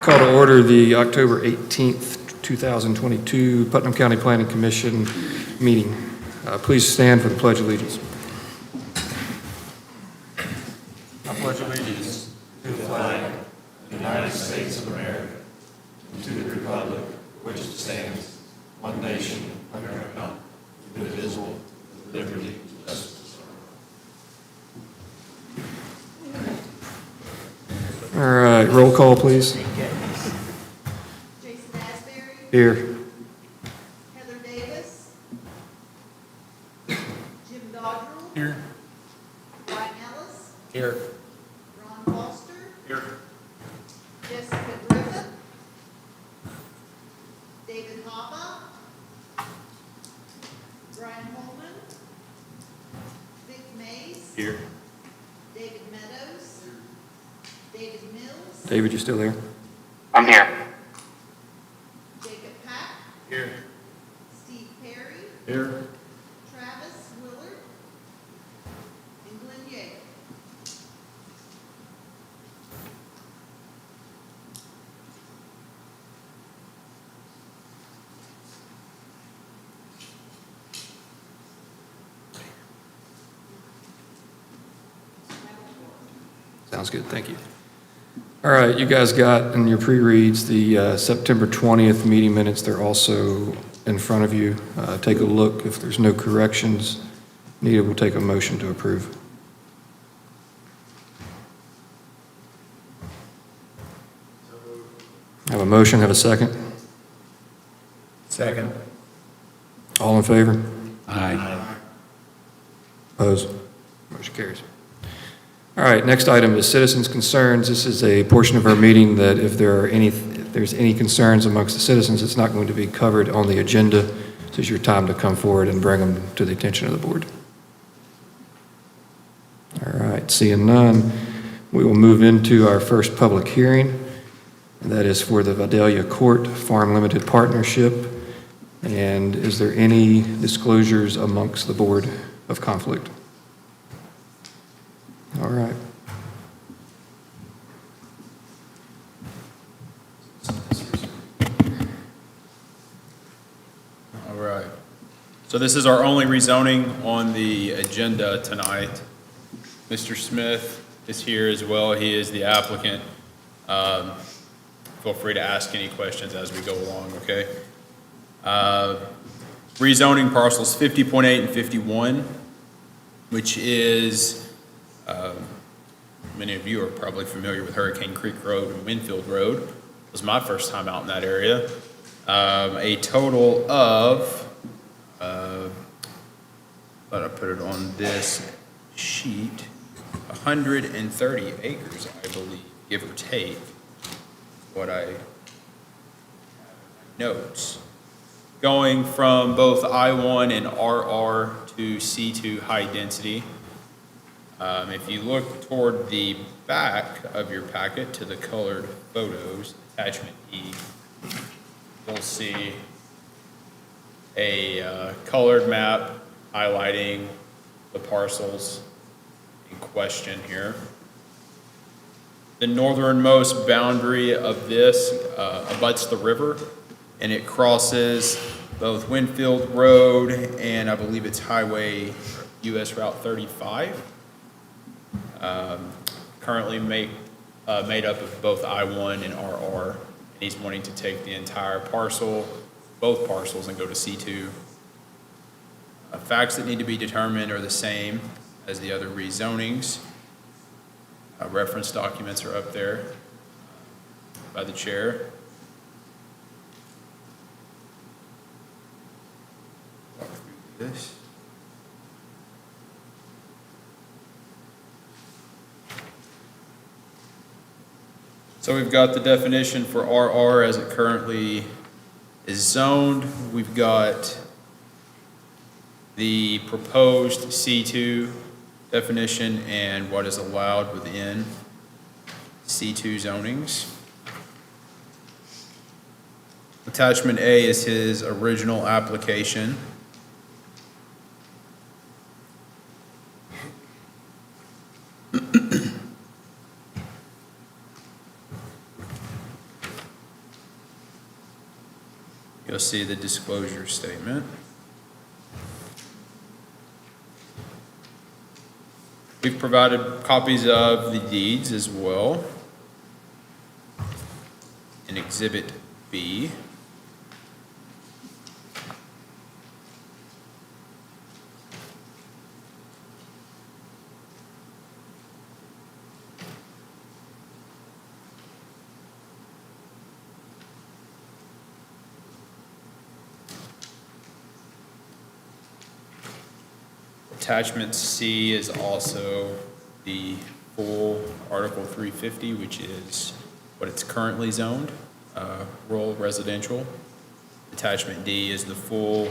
Call to order the October 18th, 2022 Putnam County Planning Commission meeting. Please stand for the Pledge of Allegiance. I pledge allegiance to the flag of the United States of America and to the republic for which it stands, one nation, under God, indivisible, with liberty and justice. All right, roll call, please. Jason Asbury, Here. Heather Davis, Jim Dodrell, Here. Brian Ellis, Here. Ron Foster, Here. Jessica Griffith, David Hoppa, Brian Holman, Vic Mays, Here. David Meadows, David Mills, David, you still there? I'm here. Jacob Pack, Here. Steve Perry, Here. Travis Willard, and Glenn Yeager. Sounds good, thank you. All right, you guys got in your pre-reads the September 20th meeting minutes. They're also in front of you. Take a look. If there's no corrections needed, we'll take a motion to approve. Have a motion, have a second? Second. All in favor? Aye. Opposed? Motion carries. All right, next item is citizens' concerns. This is a portion of our meeting that if there's any concerns amongst the citizens, it's not going to be covered on the agenda. This is your time to come forward and bring them to the attention of the board. All right, seeing none, we will move into our first public hearing, and that is for the Vidalia Court Farm Limited Partnership. And is there any disclosures amongst the board of conflict? All right. All right. So this is our only rezoning on the agenda tonight. Mr. Smith is here as well. He is the applicant. Feel free to ask any questions as we go along, okay? Rezoning parcels 50.8 and 51, which is, many of you are probably familiar with Hurricane Creek Road and Winfield Road. It was my first time out in that area. A total of, but I put it on this sheet, 130 acres, I believe, give or take, what I have in my notes. Going from both I-1 and RR to C2 high density. If you look toward the back of your packet to the colored photos, attachment E, you'll see a colored map highlighting the parcels in question here. The northernmost boundary of this abuts the river, and it crosses both Winfield Road and I believe it's Highway US Route 35. Currently made up of both I-1 and RR, and he's wanting to take the entire parcel, both parcels, and go to C2. Facts that need to be determined are the same as the other rezonings. Reference documents are up there by the chair. Walk through this. So we've got the definition for RR as it currently is zoned. We've got the proposed C2 definition and what is allowed within C2 zonings. Attachment A is his original application. You'll see the disclosure statement. We've provided copies of the deeds as well in Exhibit B. Attachment C is also the full Article 350, which is what it's currently zoned, rural residential. Attachment D is the full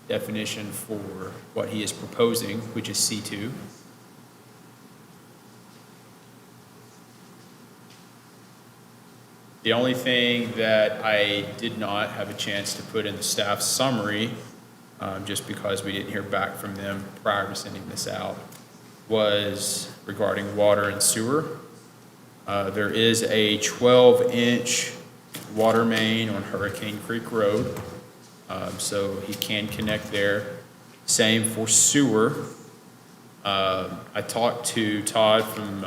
definition for what he is proposing, which is C2. The only thing that I did not have a chance to put in the staff summary, just because we didn't hear back from them prior to sending this out, was regarding water and sewer. There is a 12-inch water main on Hurricane Creek Road, so he can connect there. Same for sewer. I talked to Todd from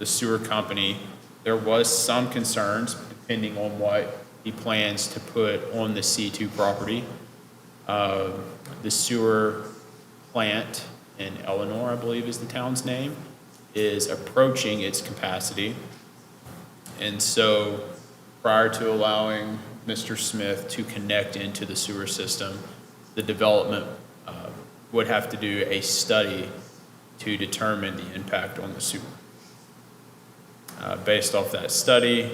the sewer company. There was some concerns depending on what he plans to put on the C2 property. The sewer plant in Eleanor, I believe is the town's name, is approaching its capacity. And so prior to allowing Mr. Smith to connect into the sewer system, the development would have to do a study to determine the impact on the sewer. Based off that study,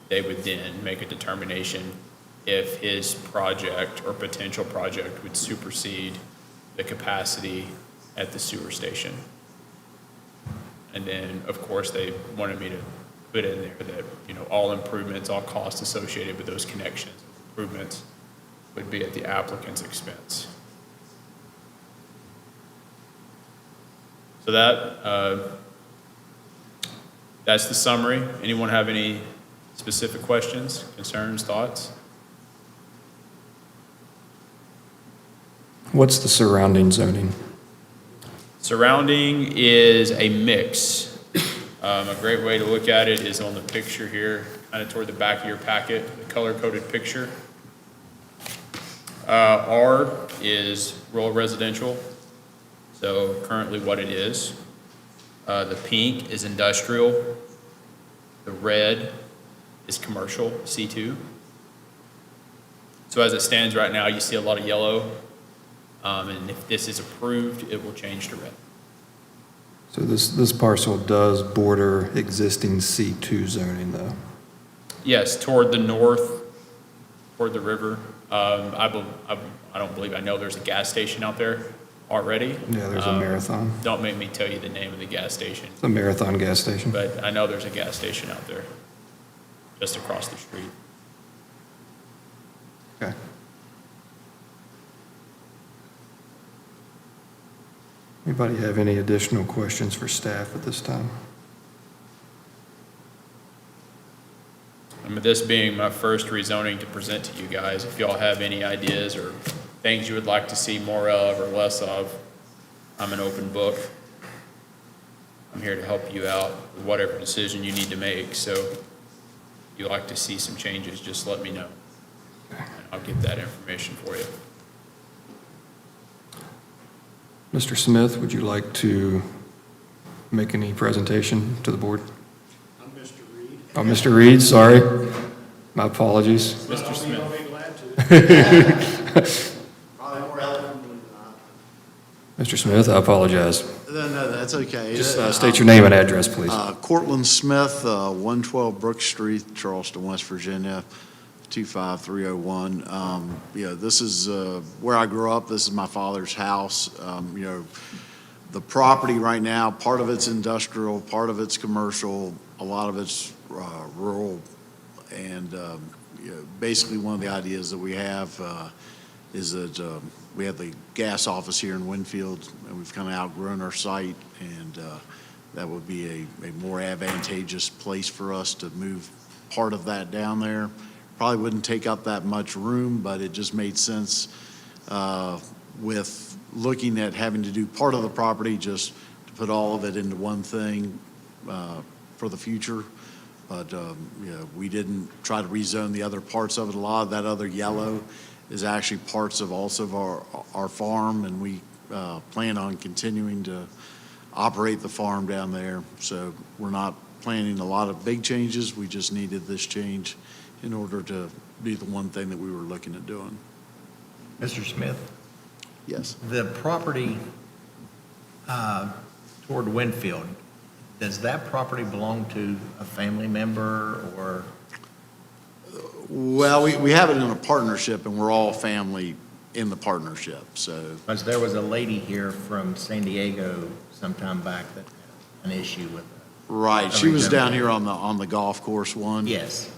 they would then make a determination if his project or potential project would supersede the capacity at the sewer station. And then, of course, they wanted me to put in there that, you know, all improvements, all costs associated with those connections, improvements, would be at the applicant's expense. So that's the summary. Anyone have any specific questions, concerns, thoughts? What's the surrounding zoning? Surrounding is a mix. A great way to look at it is on the picture here, kind of toward the back of your packet, the color-coded picture. R is rural residential, so currently what it is. The pink is industrial. The red is commercial, C2. So as it stands right now, you see a lot of yellow. And if this is approved, it will change to red. So this parcel does border existing C2 zoning, though? Yes, toward the north, toward the river. I don't believe, I know there's a gas station out there already. Yeah, there's a Marathon. Don't make me tell you the name of the gas station. It's a Marathon gas station. But I know there's a gas station out there, just across the street. Okay. Anybody have any additional questions for staff at this time? This being my first rezoning to present to you guys, if y'all have any ideas or things you would like to see more of or less of, I'm an open book. I'm here to help you out with whatever decision you need to make. So if you'd like to see some changes, just let me know. And I'll get that information for you. Mr. Smith, would you like to make any presentation to the board? I'm Mr. Reed. Oh, Mr. Reed, sorry. My apologies. Mr. Smith. I'll be glad to. Probably more eloquent than Mr. Smith, I apologize. No, that's okay. Just state your name and address, please. Cortland Smith, 112 Brook Street, Charleston, West Virginia, 25301. This is where I grew up. This is my father's house. The property right now, part of it's industrial, part of it's commercial, a lot of it's rural. And basically one of the ideas that we have is that we have the gas office here in Winfield, and we've kind of outgrown our site, and that would be a more advantageous place for us to move part of that down there. Probably wouldn't take up that much room, but it just made sense with looking at having to do part of the property, just to put all of it into one thing for the future. But, we didn't try to rezone the other parts of it. A lot of that other yellow is actually parts of also of our farm, and we plan on continuing to operate the farm down there. So we're not planning a lot of big changes. We just needed this change in order to do the one thing that we were looking at doing. Mr. Smith, Yes. the property toward Winfield, does that property belong to a family member or? Well, we have it in a partnership, and we're all family in the partnership, so. Because there was a lady here from San Diego sometime back that had an issue with it. Right, she was down here on the golf course one. Yes,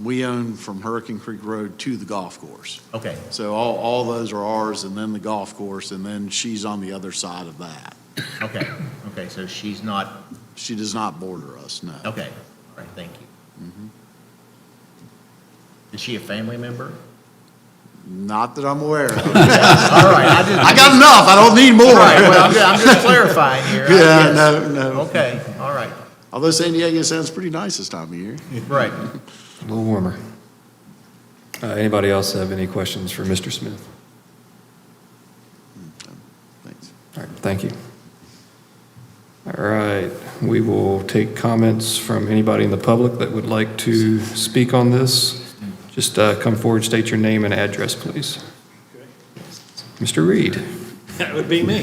We own from Hurricane Creek Road to the golf course. okay, So all those are ours, and then the golf course, and then she's on the other side of that. okay, so she's not, She does not border us, no. okay, all right, thank you. Is she a family member? Not that I'm aware of. All right, I got enough, I don't need more. All right, well, I'm just clarifying here. I Yeah, guess. no. Okay, all right, Although San Diego sounds pretty nice this time of year. right. A little warmer. Anybody else have any questions for Mr. Smith? Thanks. All right, thank you. All right, we will take comments from anybody in the public that would like to speak on this. Just come forward, state your name and address, please. Mr. Reed. That would be me.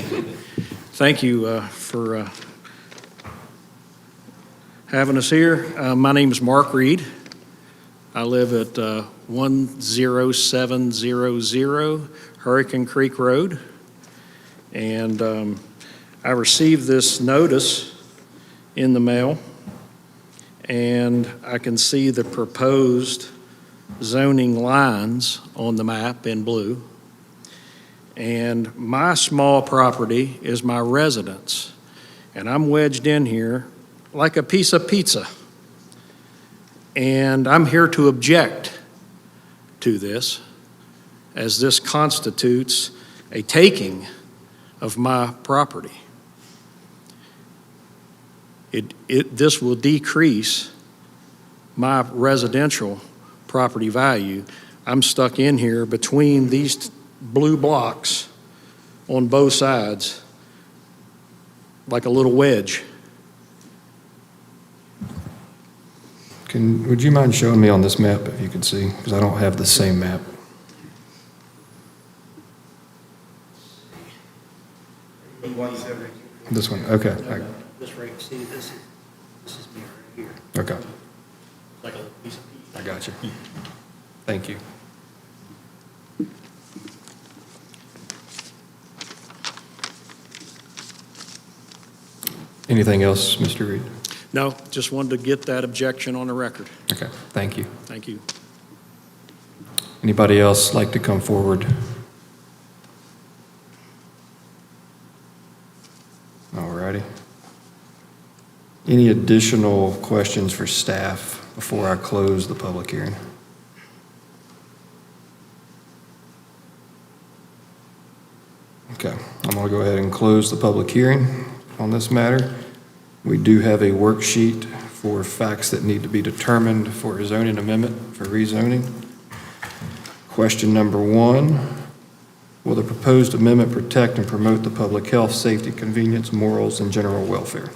Thank you for having us here. My name is Mark Reed. I live at 10700 Hurricane Creek Road. And I received this notice in the mail, and I can see the proposed zoning lines on the map in blue. And my small property is my residence, and I'm wedged in here like a piece of pizza. And I'm here to object to this, as this constitutes a taking of my property. This will decrease my residential property value. I'm stuck in here between these blue blocks on both sides, like a little wedge. Would you mind showing me on this map if you could see? Because I don't have the same map. This one, okay. This right, see, this is me right here, Okay, like a little piece of pizza. I got you. Thank you. Anything else, Mr. Reed? No, just wanted to get that objection on the record. Okay, thank you. Thank you. Anybody else like to come forward? All righty. Any additional questions for staff before I close the public hearing? Okay, I'm going to go ahead and close the public hearing on this matter. We do have a worksheet for facts that need to be determined for a zoning amendment for rezoning. Question number 1, will the proposed amendment protect and promote the public health, safety, convenience, morals, and general welfare?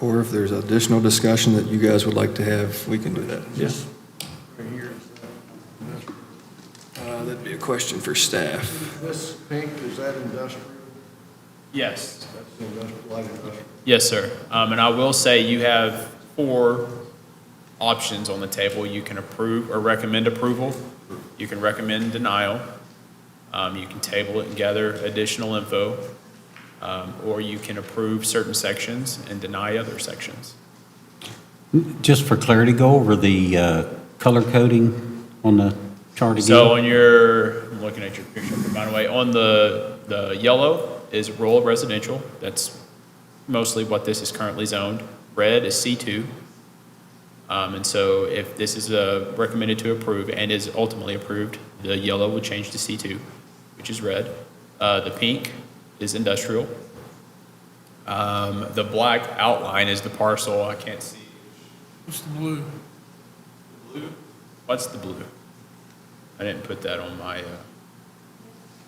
or if there's additional discussion that you guys would like to have, we can do that. Yes. Right here is That'd be a question for staff. this pink, is that industrial? Yes. That's industrial, light industrial. Yes, sir. And I will say you have 4 options on the table. You can approve or recommend approval. You can recommend denial. You can table it and gather additional info. Or you can approve certain sections and deny other sections. Just for clarity, go over the color coding on the chart again. So I'm looking at your picture, by the way, on the yellow is rural residential. That's mostly what this is currently zoned. Red is C2. And so if this is recommended to approve and is ultimately approved, the yellow will change to C2, which is red. The pink is industrial. The black outline is the parcel. I can't see. What's the blue? Blue? What's the blue? I didn't put that on my,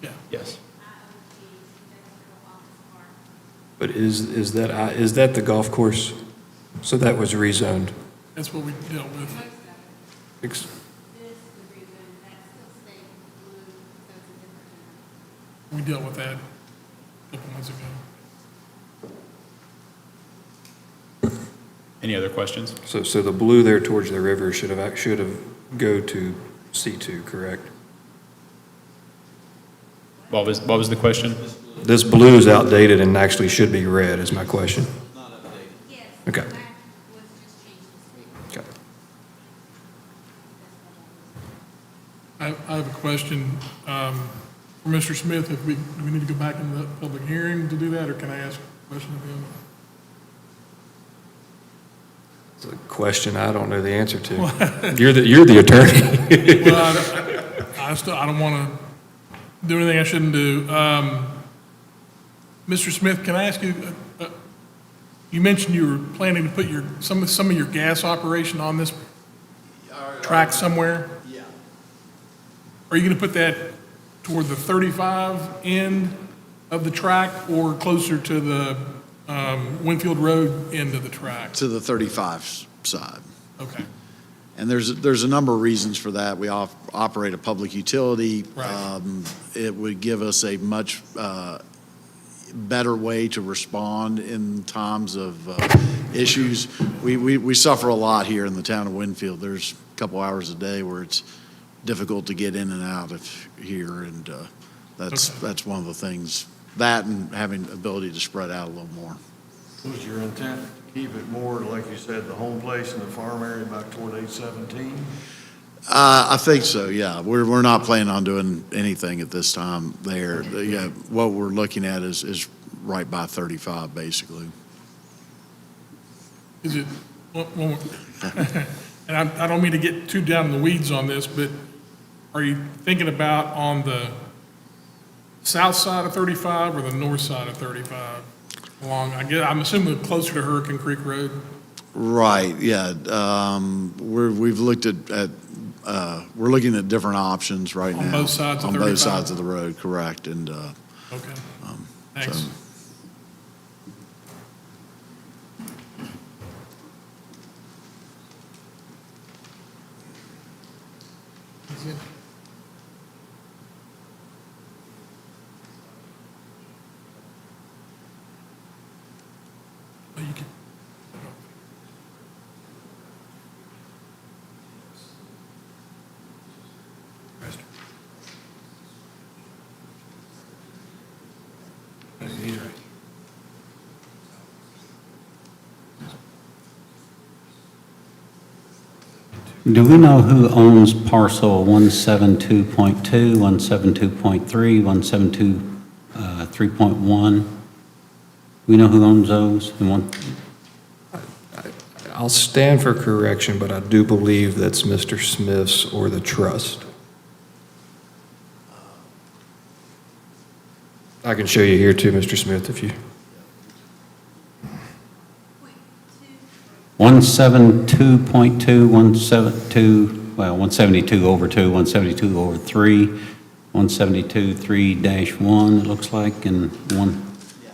Yeah. yes. But is that the golf course? So that was rezoned? That's what we dealt with. Ex- This, the reason, that still stays blue, so it's a different. We dealt with that a couple months ago. Any other questions? So the blue there towards the river should have go to C2, correct? What was the question? This blue is outdated and actually should be red, is my question. Yes. Okay. Black was just changed to Okay. I have a question for Mr. Smith. Do we need to go back in the public hearing to do that, or can I ask a question of him? It's a question I don't know the answer to. You're the attorney. Well, I don't want to do anything I shouldn't do. Mr. Smith, can I ask you, you mentioned you were planning to put some of your gas operation on this track somewhere? Yeah. Are you going to put that toward the 35 end of the track or closer to the Winfield Road end of the track? To the 35 side. Okay. And there's a number of reasons for that. We operate a public utility. Right. It would give us a much better way to respond in times of issues. We suffer a lot here in the town of Winfield. There's a couple hours a day where it's difficult to get in and out of here, and that's one of the things. That and having ability to spread out a little more. Was your intent to keep it more, like you said, the home place in the farm area back toward 817? I think so, yeah. We're not planning on doing anything at this time there. Yeah, what we're looking at is right by 35, basically. Is it, and I don't mean to get too down in the weeds on this, but are you thinking about on the south side of 35 or the north side of 35? I'm assuming closer to Hurricane Creek Road. Right, yeah. We've looked at we're looking at different options right now. On both sides of On both 35? sides of the road, correct, and, Okay. Thanks. so- That's it. Oh, you can. He's right. Do we know who owns parcel 172.2, 172.3, 172.3.1? We know who owns those? I'll stand for correction, but I do believe that's Mr. Smith's or the trust. I can show you here too, Mr. Smith, if you. 172.2, 172, well, 172 over 2, 172 over 3, 172 3-1, it looks like, and one. Yeah,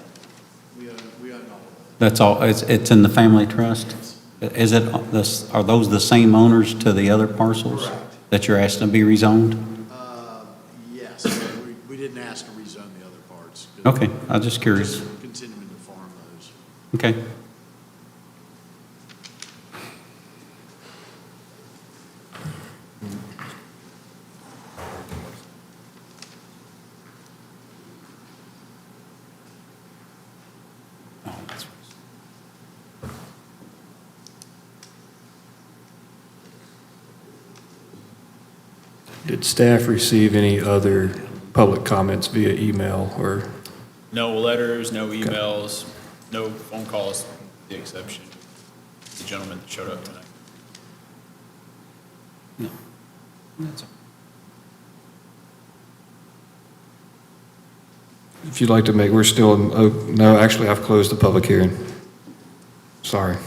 we own all of That's all, it's in the family trust? Is it, are those the same owners to the other parcels? Correct. That you're asking to be rezoned? Yes, we didn't ask to rezone the other parts. Okay, I was just curious. Just continuing to farm those. Okay. Did staff receive any other public comments via email or? No letters, no emails, no phone calls, with the exception of the gentleman that showed up tonight. No. That's If you'd like to make, we're still, oh, no, actually, I've closed the public hearing. Sorry.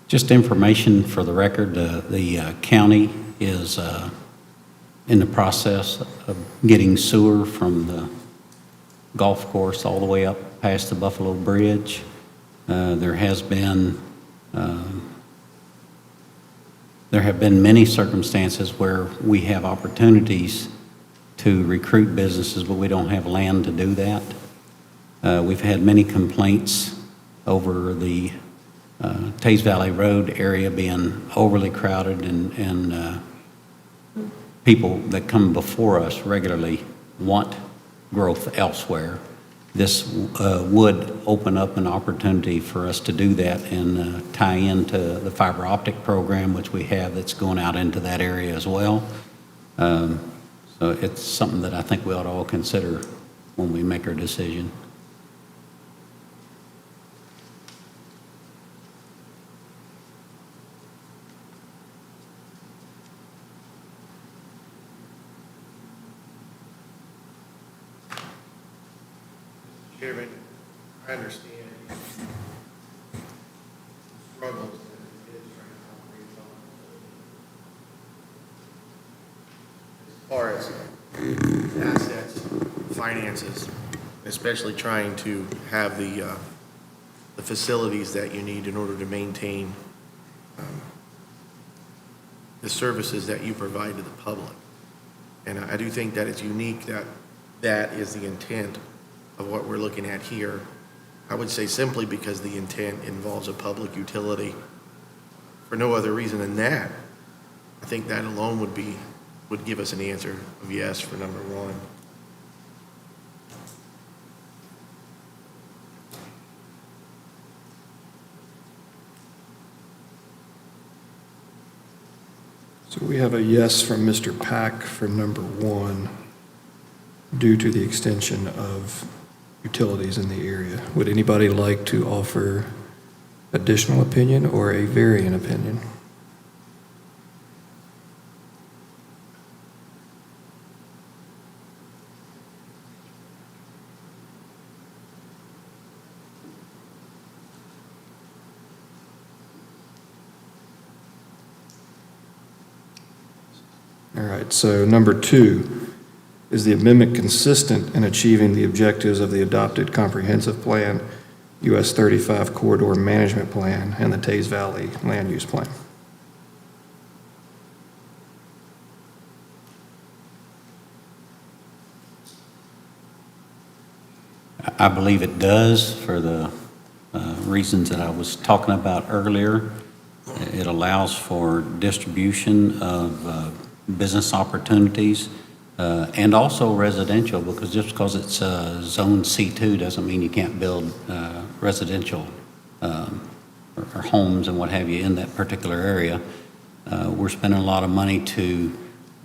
Just information for the record, the county is in the process of getting sewer from the golf course all the way up past the Buffalo Bridge. There have been many circumstances where we have opportunities to recruit businesses, but we don't have land to do that. We've had many complaints over the Tays Valley Road area being overly crowded and people that come before us regularly want growth elsewhere. This would open up an opportunity for us to do that and tie into the fiber optic program, which we have that's going out into that area as well. So it's something that I think we ought to all consider when we make our decision. Chairman, I understand struggles that it is trying to operate on. As far as assets, finances, especially trying to have the facilities that you need in order to maintain the services that you provide to the public. And I do think that it's unique that that is the intent of what we're looking at here. I would say simply because the intent involves a public utility. For no other reason than that, I think that alone would give us an answer of yes for number one. So we have a yes from Mr. Pack for number one due to the extension of utilities in the area. Would anybody like to offer additional opinion or a variant opinion? All right, so number two, is the amendment consistent in achieving the objectives of the adopted comprehensive plan, US 35 corridor management plan, and the Tays Valley land use plan? I believe it does for the reasons that I was talking about earlier. It allows for distribution of business opportunities and also residential, because just because it's zone C2 doesn't mean you can't build residential or homes and what have you in that particular area. We're spending a lot of money to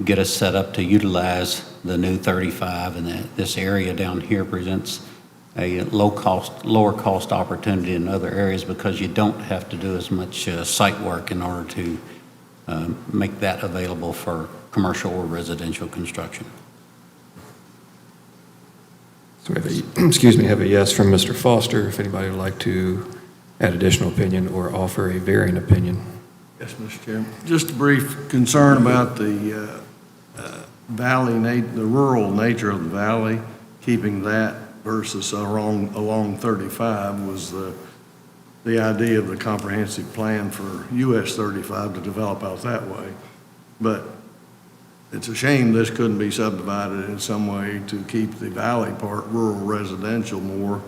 get us set up to utilize the new 35, and this area down here presents a lower cost opportunity in other areas because you don't have to do as much site work in order to make that available for commercial or residential construction. So we have a yes from Mr. Foster. If anybody would like to add additional opinion or offer a varying opinion. Yes, Mr. Chairman. Just a brief concern about the the rural nature of the valley, keeping that versus along 35 was the idea of the comprehensive plan for US 35 to develop out that way. But it's a shame this couldn't be subdivided in some way to keep the valley part rural residential more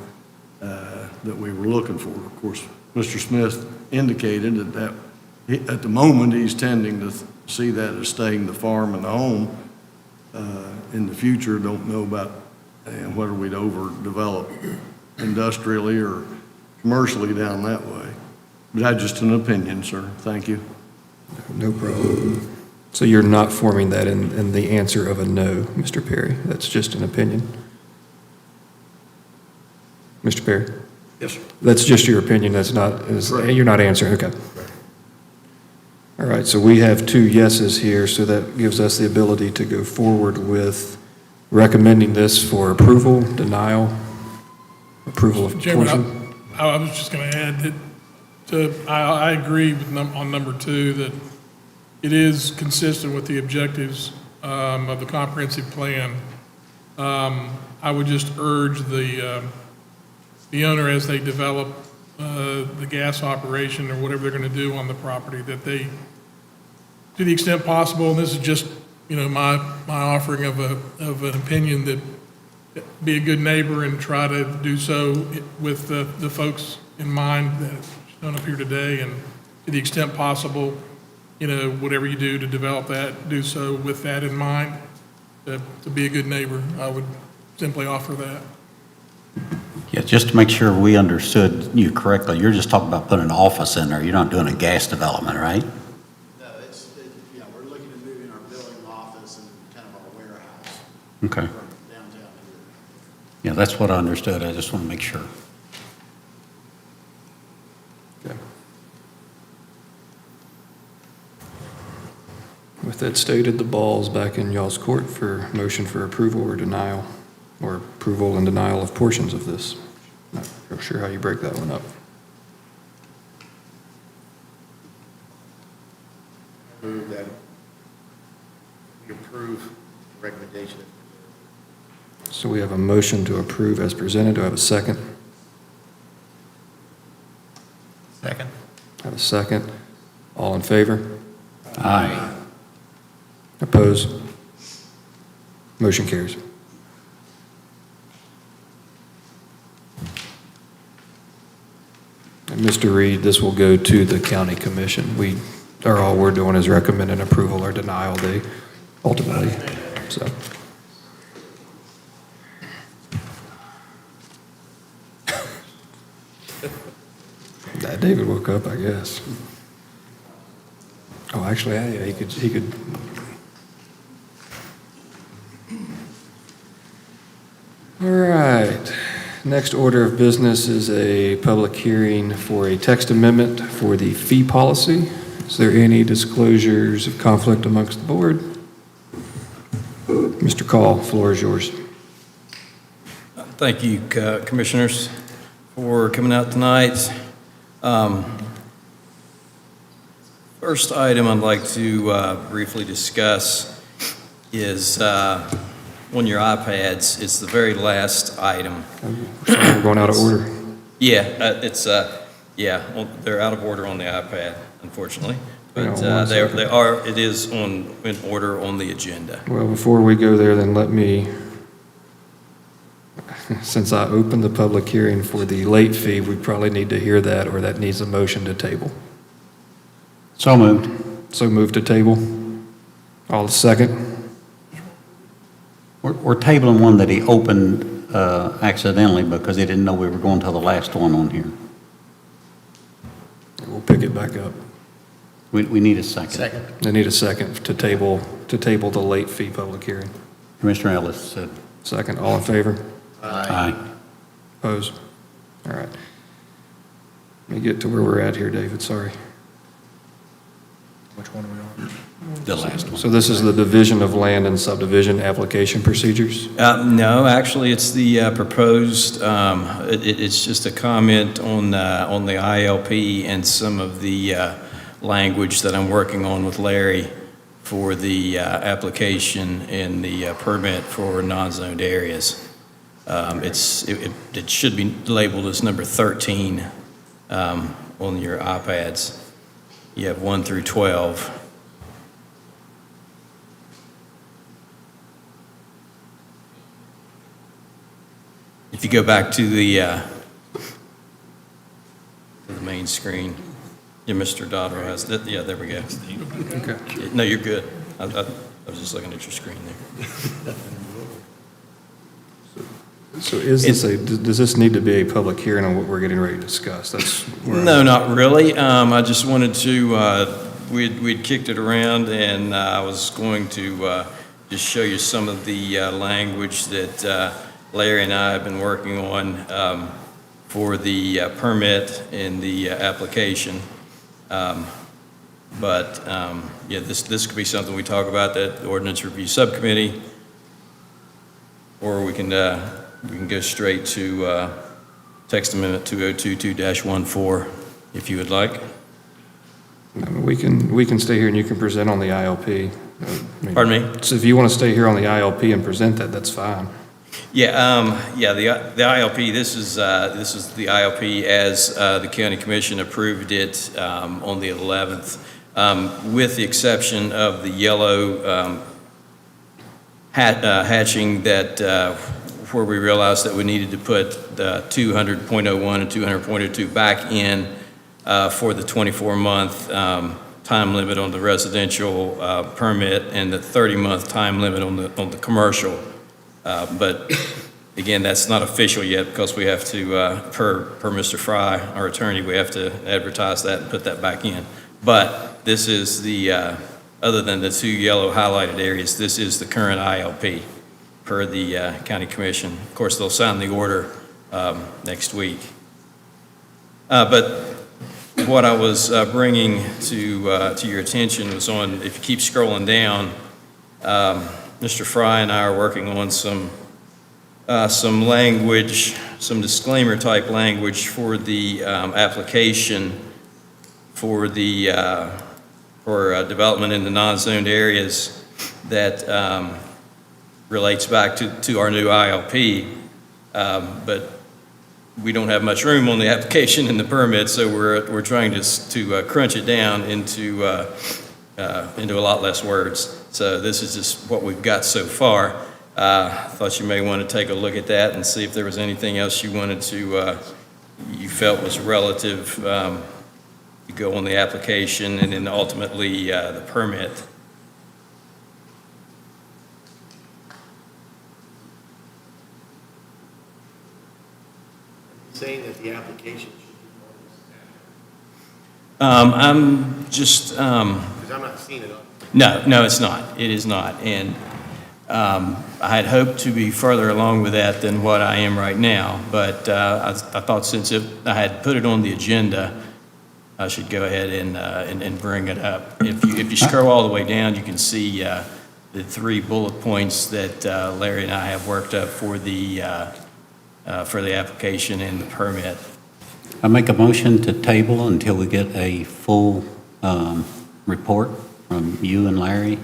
that we were looking for. Of course, Mr. Smith indicated that at the moment, he's tending to see that as staying the farm and the home. In the future, don't know about whether we'd overdevelop industrially or commercially down that way. But that's just an opinion, sir. Thank you. No problem. So you're not forming that in the answer of a no, Mr. Perry? That's just an opinion? Mr. Perry? Yes, sir. That's just your opinion, that's not, you're not answering, okay. All right, so we have 2 yeses here, so that gives us the ability to go forward with recommending this for approval, denial, approval of Chairman, portion. I was just going to add that I agree with on number 2 that it is consistent with the objectives of the comprehensive plan. I would just urge the owner, as they develop the gas operation or whatever they're going to do on the property, that they, to the extent possible, and this is just, my offering of an opinion, that be a good neighbor and try to do so with the folks in mind that have shown up here today, and to the extent possible, whatever you do to develop that, do so with that in mind, to be a good neighbor. I would simply offer that. Yeah, just to make sure we understood you correctly, you're just talking about putting an office in there. You're not doing a gas development, right? No, we're looking at moving our building office and kind of our warehouse Okay. from downtown here. Yeah, that's what I understood. I just want to make sure. Okay. With that stated, the ball's back in y'all's court for motion for approval or denial, or approval and denial of portions of this. Not real sure how you break that one up. Move that we approve the recommendation. So we have a motion to approve as presented. Do I have a second? Second. I have a second. All in favor? Aye. Opposed? Motion carries. And Mr. Reed, this will go to the county commission. All we're doing is recommending approval or denial. They ultimately, so. David woke up, I guess. Oh, actually, yeah, he could. All right. Next order of business is a public hearing for a text amendment for the fee policy. Is there any disclosures of conflict amongst the board? Mr. Call, floor is yours. Thank you, Commissioners, for coming out tonight. First item I'd like to briefly discuss is on your iPads. It's the very last item. We're going out of order. Yeah, they're out of order on the iPad, unfortunately. But Hang on one second. it is in order on the agenda. Well, before we go there, then let me, since I opened the public hearing for the late fee, we probably need to hear that, or that needs a motion to table. So moved. So move to table. All second. We're tabling one that he opened accidentally because he didn't know we were going to the last one on here. We'll pick it back up. We need a second. Second. I need a second to table the late fee public hearing. Commissioner Ellis said Second, all in favor? aye. Opposed? All right. Let me get to where we're at here, David, sorry. Which one are we on? The last one. So this is the division of land and subdivision application procedures? No, actually, it's the proposed, it's just a comment on the ILP and some of the language that I'm working on with Larry for the application and the permit for non-zoned areas. It should be labeled as number 13 on your iPads. You have 1 through 12. If you go back to the main screen, yeah, Mr. Dodder has that. Yeah, there we go. Okay. No, you're good. I was just looking at your screen there. So does this need to be a public hearing on what we're getting ready to discuss? That's where I'm- No, not really. I just wanted to, we'd kicked it around, and I was going to just show you some of the language that Larry and I have been working on for the permit and the application. But, yeah, this could be something we talk about at the ordinance review subcommittee, or we can go straight to text amendment 2022-14 if you would like. I mean, we can stay here and you can present on the ILP. I mean, Pardon me? So if you want to stay here on the ILP and present that, that's fine. Yeah, the ILP, this is the ILP as the county commission approved it on the 11th, with the exception of the yellow hatching that where we realized that we needed to put the 200.01 and 200.02 back in for the 24-month time limit on the residential permit and the 30-month time limit on the commercial. But again, that's not official yet because we have to, per Mr. Fry, our attorney, we have to advertise that and put that back in. But this is the, other than the 2 yellow highlighted areas, this is the current ILP per the county commission. Of course, they'll sign the order next week. But what I was bringing to your attention was on, if you keep scrolling down, Mr. Fry and I are working on some language, some disclaimer type language for the application for the development in the non-zoned areas that relates back to our new ILP, but we don't have much room on the application and the permit, so we're trying to crunch it down into a lot less words. So this is just what we've got so far. Thought you may want to take a look at that and see if there was anything else you wanted to, you felt was relative to go on the application and then ultimately the permit. Saying that the application should be I'm just, because I'm not seeing it on. No, it's not. It is not. And I had hoped to be further along with that than what I am right now. But I thought since I had put it on the agenda, I should go ahead and bring it up. If you scroll all the way down, you can see the 3 bullet points that Larry and I have worked up for the application and the permit. I make a motion to table until we get a full report from you and Larry,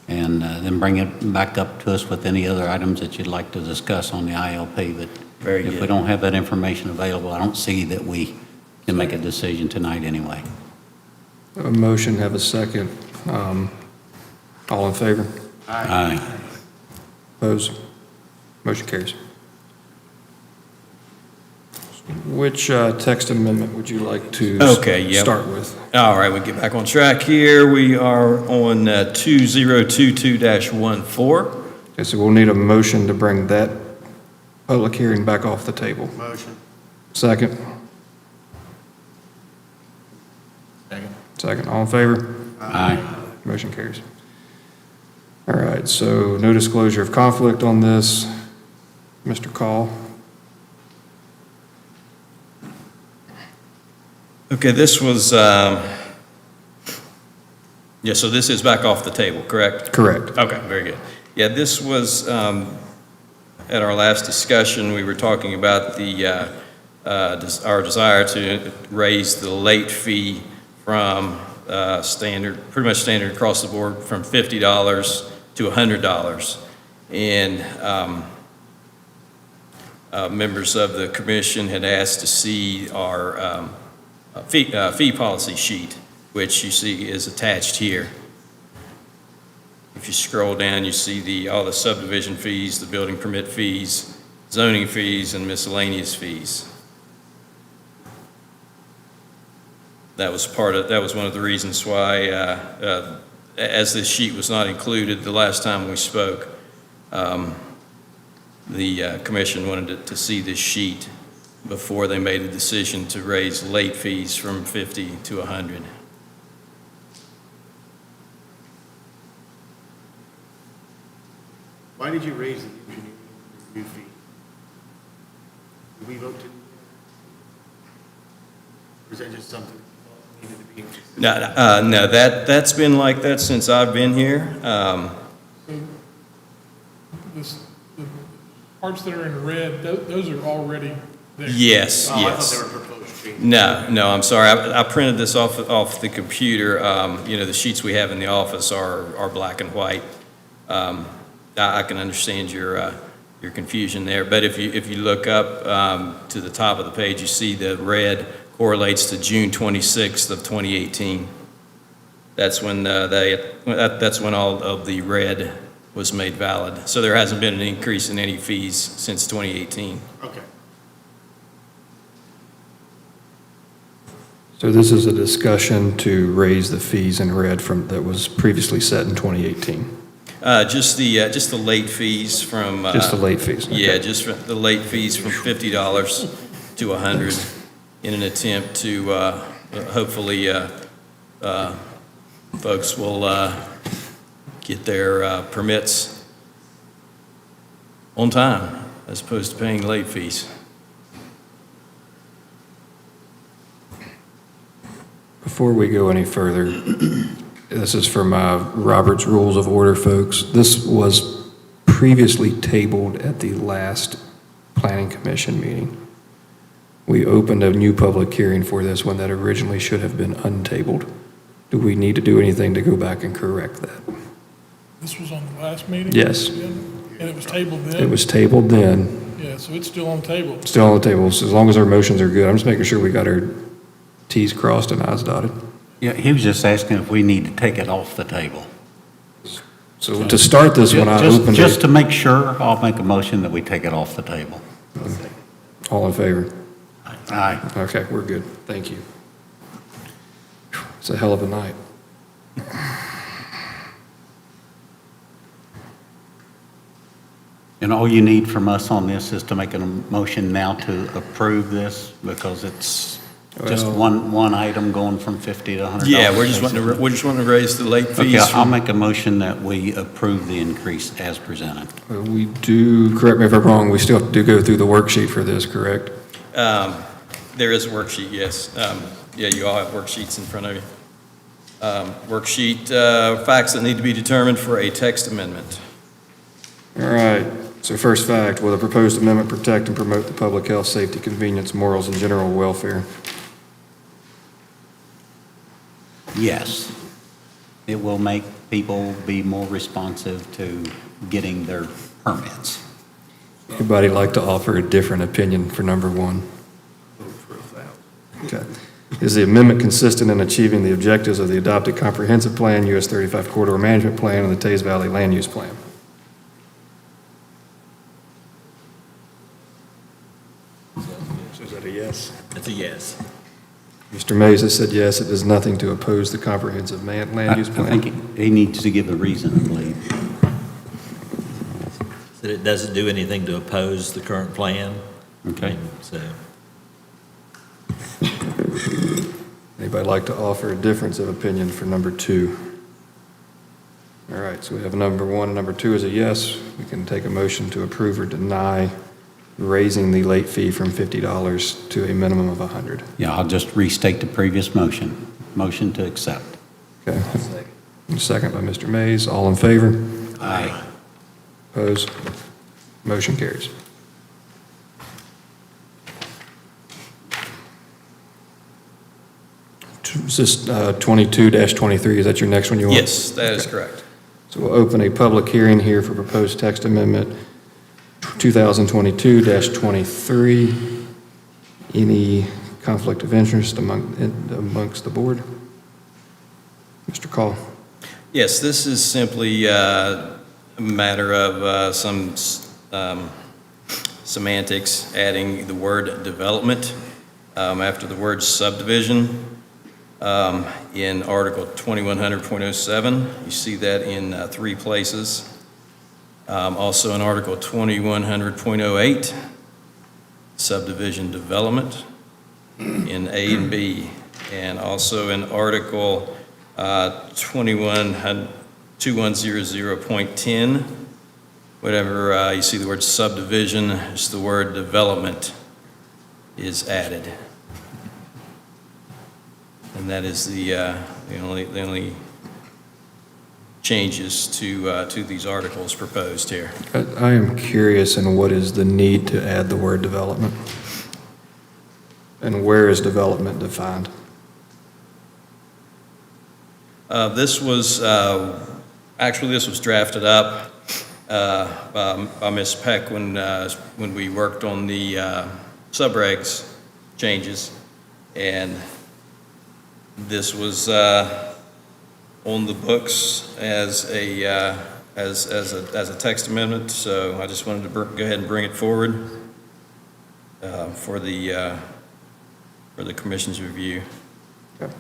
and then bring it back up to us with any other items that you'd like to discuss on the ILP. But Very if good. we don't have that information available, I don't see that we can make a decision tonight anyway. A motion, have a second. All in favor? Aye. Opposed? Motion carries. Which text amendment would you like to Okay, yep. start with? All right, we get back on track here. We are on 2022-14. Okay, so we'll need a motion to bring that public hearing back off the table. Motion. Second? Second. Second. All in favor? Aye. Motion carries. All right, so no disclosure of conflict on this. Mr. Call? Okay, this was, so this is back off the table, correct? Correct. Okay, very good. Yeah, this was, at our last discussion, we were talking about our desire to raise the late fee from pretty much standard across the board, from $50 to $100. And members of the commission had asked to see our fee policy sheet, which you see is attached here. If you scroll down, you see all the subdivision fees, the building permit fees, zoning fees, and miscellaneous fees. That was one of the reasons why, as this sheet was not included the last time we spoke, the commission wanted to see this sheet before they made a decision to raise late fees from 50 to 100. Why did you raise the engineering review fee? Did we vote to? Or is that just something that needed to be increased? No, that's been like that since I've been here. The parts that are in red, those are already there. Yes, Oh, I thought yes. they were proposed changes. No, I'm sorry. I printed this off the computer. The sheets we have in the office are black and white. I can understand your confusion there, but if you look up to the top of the page, you see the red correlates to June 26th of 2018. That's when that's when all of the red was made valid. So there hasn't been an increase in any fees since 2018. Okay. So this is a discussion to raise the fees in red that was previously set in 2018. Just the late fees from. Just the late fees? Okay. Yeah, just for the late fees from $50 to $100 in an attempt to, hopefully, folks will get their permits on time as opposed to paying late fees. Before we go any further, this is from Robert's Rules of Order, folks. This was previously tabled at the last Planning Commission meeting. We opened a new public hearing for this one that originally should have been untabled. Do we need to do anything to go back and correct that? This was on the last meeting? Yes. And it was tabled then? It was tabled then, Yeah, so it's still on table. still on the table, so as long as our motions are good. I'm just making sure we got our Ts crossed and Is dotted. Yeah, he was just asking if we need to take it off the table. So to start this one, I opened Just it. to make sure, I'll make a motion that we take it off the table. All in favor? Aye. Okay, we're good. Thank you. It's a hell of a night. And all you need from us on this is to make a motion now to approve this, because it's just Well- one item going from 50 to $100. Yeah, we're just wanting to raise the late Okay, fees. I'll from- make a motion that we approve the increase as presented. We do, correct me if I'm wrong, we still have to go through the worksheet for this, correct? There is a worksheet, yes. Yeah, you all have worksheets in front of you. Worksheet, facts that need to be determined for a text amendment. All right, so first fact, will the proposed amendment protect and promote the public health, safety, convenience, morals, and general welfare? Yes. It will make people be more responsive to getting their permits. Anybody like to offer a different opinion for number one? Okay. Is the amendment consistent in achieving the objectives of the adopted comprehensive plan, US 35 corridor management plan, and the Tays Valley land use plan? So is that a yes? That's a yes. Mr. Mays has said yes, it does nothing to oppose the comprehensive land use I plan. think he needs to give a reason, I believe. That it doesn't do anything to oppose the current plan. Okay. So, Anybody like to offer a difference of opinion for number two? All right, so we have number one and number two is a yes. We can take a motion to approve or deny raising the late fee from $50 to a minimum of $100. Yeah, I'll just restate the previous motion. Motion to accept. Okay. Second by Mr. Mays. All in favor? Aye. Opposed? Motion carries. Is this 22-23, is that your next one you want? Yes, that is correct. So we'll open a public hearing here for proposed text amendment 2022-23. Any conflict of interest amongst the board? Mr. Call. Yes, this is simply a matter of some semantics, adding the word development after the word subdivision. In Article 2100.07, you see that in 3 places. Also in Article 2100.08, subdivision development in A and B, and also in Article 2100.10, whenever you see the word subdivision, just the word development is added. And that is the only changes to these articles proposed here. I am curious in what is the need to add the word development? And where is development defined? This was drafted up by Ms. Peck when we worked on the subregs changes, and this was on the books as a text amendment. So I just wanted to go ahead and bring it forward for the commission's review. Okay.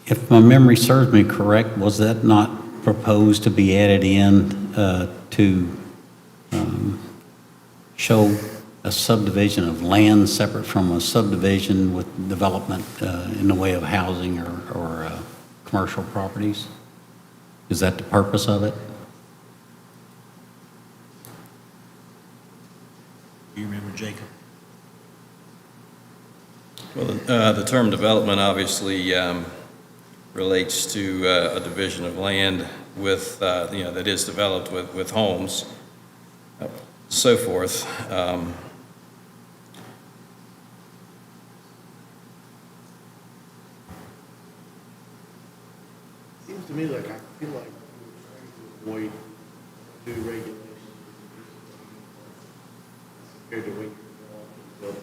If my memory serves me correct, was that not proposed to be added in to show a subdivision of land separate from a subdivision with development in the way of housing or commercial properties? Is that the purpose of it? Do you remember, Jacob? Well, the term development obviously relates to a division of land with, that is developed with homes, so forth. Seems to me like I feel like we're trying to avoid new regulations compared to when you're building.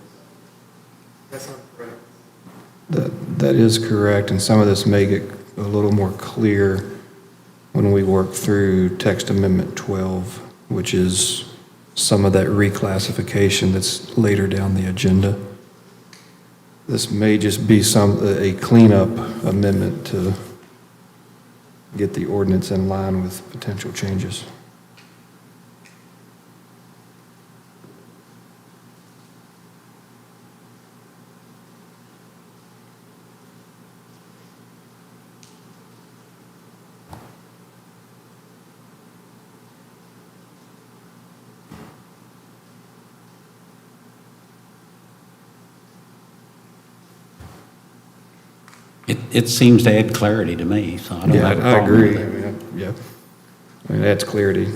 That's not correct. That is correct, and some of this may get a little more clear when we work through text amendment 12, which is some of that reclassification that's later down the agenda. This may just be a cleanup amendment to get the ordinance in line with potential changes. It seems to add clarity to me, so I don't Yeah, have a I problem with agree. it. I mean, that's clarity.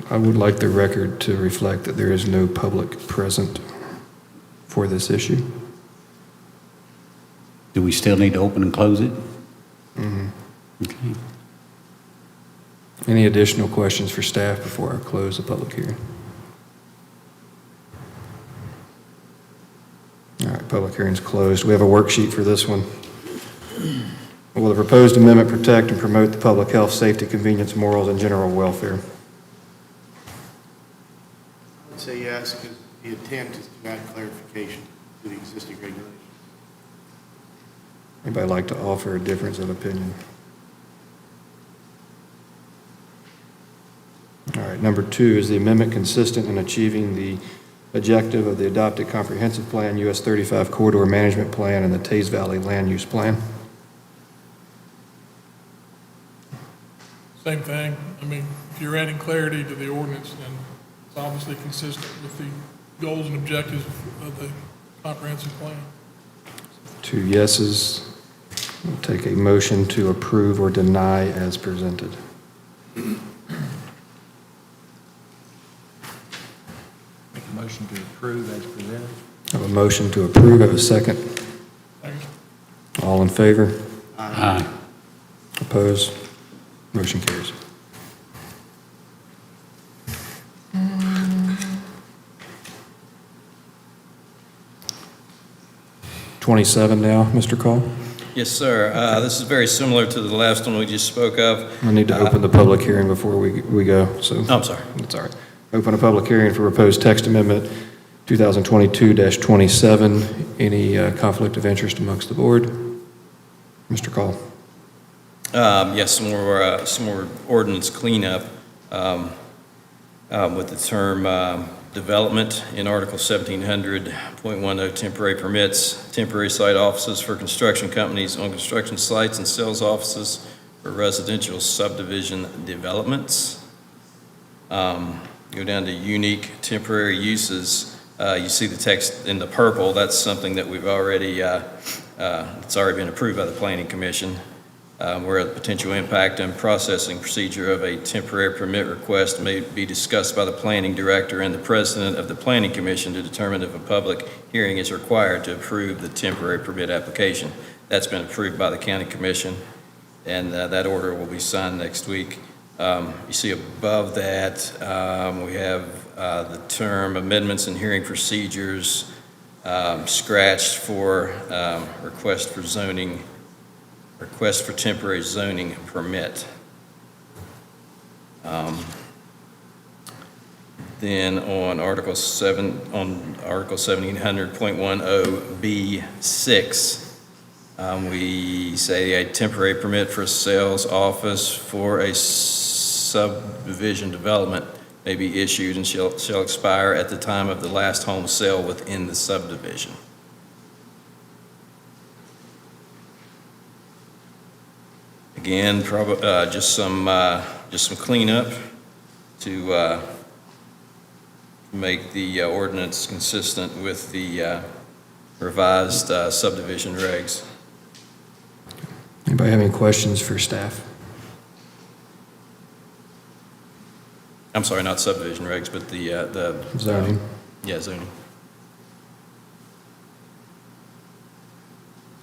I would like the record to reflect that there is no public present for this issue. Do we still need to open and close it? Mhm. Okay. Any additional questions for staff before I close the public hearing? All right, public hearing's closed. We have a worksheet for this one. Will the proposed amendment protect and promote the public health, safety, convenience, morals, and general welfare? I would say yes, because the intent is to add clarification to the existing regulations. Anybody like to offer a difference of opinion? All right, number 2, is the amendment consistent in achieving the objective of the adopted comprehensive plan, US 35 corridor management plan, and the Tays Valley land use plan? Same thing. I mean, if you're adding clarity to the ordinance, then it's obviously consistent with the goals and objectives of the comprehensive plan. 2 yeses. We'll take a motion to approve or deny as presented. Make a motion approve as presented. I have a motion to approve. I have a second. Second. All in favor? Aye. Opposed? Motion carries. '27 now, Mr. Call. Yes, sir. This is very similar to the last one we just spoke of. I need to open the public hearing before we go, so. I'm sorry. That's all right. Open a public hearing for proposed text amendment 2022-27. Any conflict of interest amongst the board? Mr. Call. Yes, some more ordinance cleanup with the term development in Article 1700.10 temporary permits, temporary site offices for construction companies on construction sites and sales offices for residential subdivision developments. Go down to unique temporary uses. You see the text in the purple. That's something that we've already, it's already been approved by the Planning Commission. Where the potential impact and processing procedure of a temporary permit request may be discussed by the planning director and the president of the Planning Commission to determine if a public hearing is required to approve the temporary permit application. That's been approved by the County Commission, and that order will be signed next week. You see above that, we have the term amendments and hearing procedures scratched for request for temporary zoning permit. Then on Article 1700.10B6, we say a temporary permit for a sales office for a subdivision development may be issued and shall expire at the time of the last home sale within the subdivision. Again, just some cleanup to make the ordinance consistent with the revised subdivision regs. Anybody have any questions for staff? I'm sorry, not subdivision regs, but the Zoning? yeah, zoning.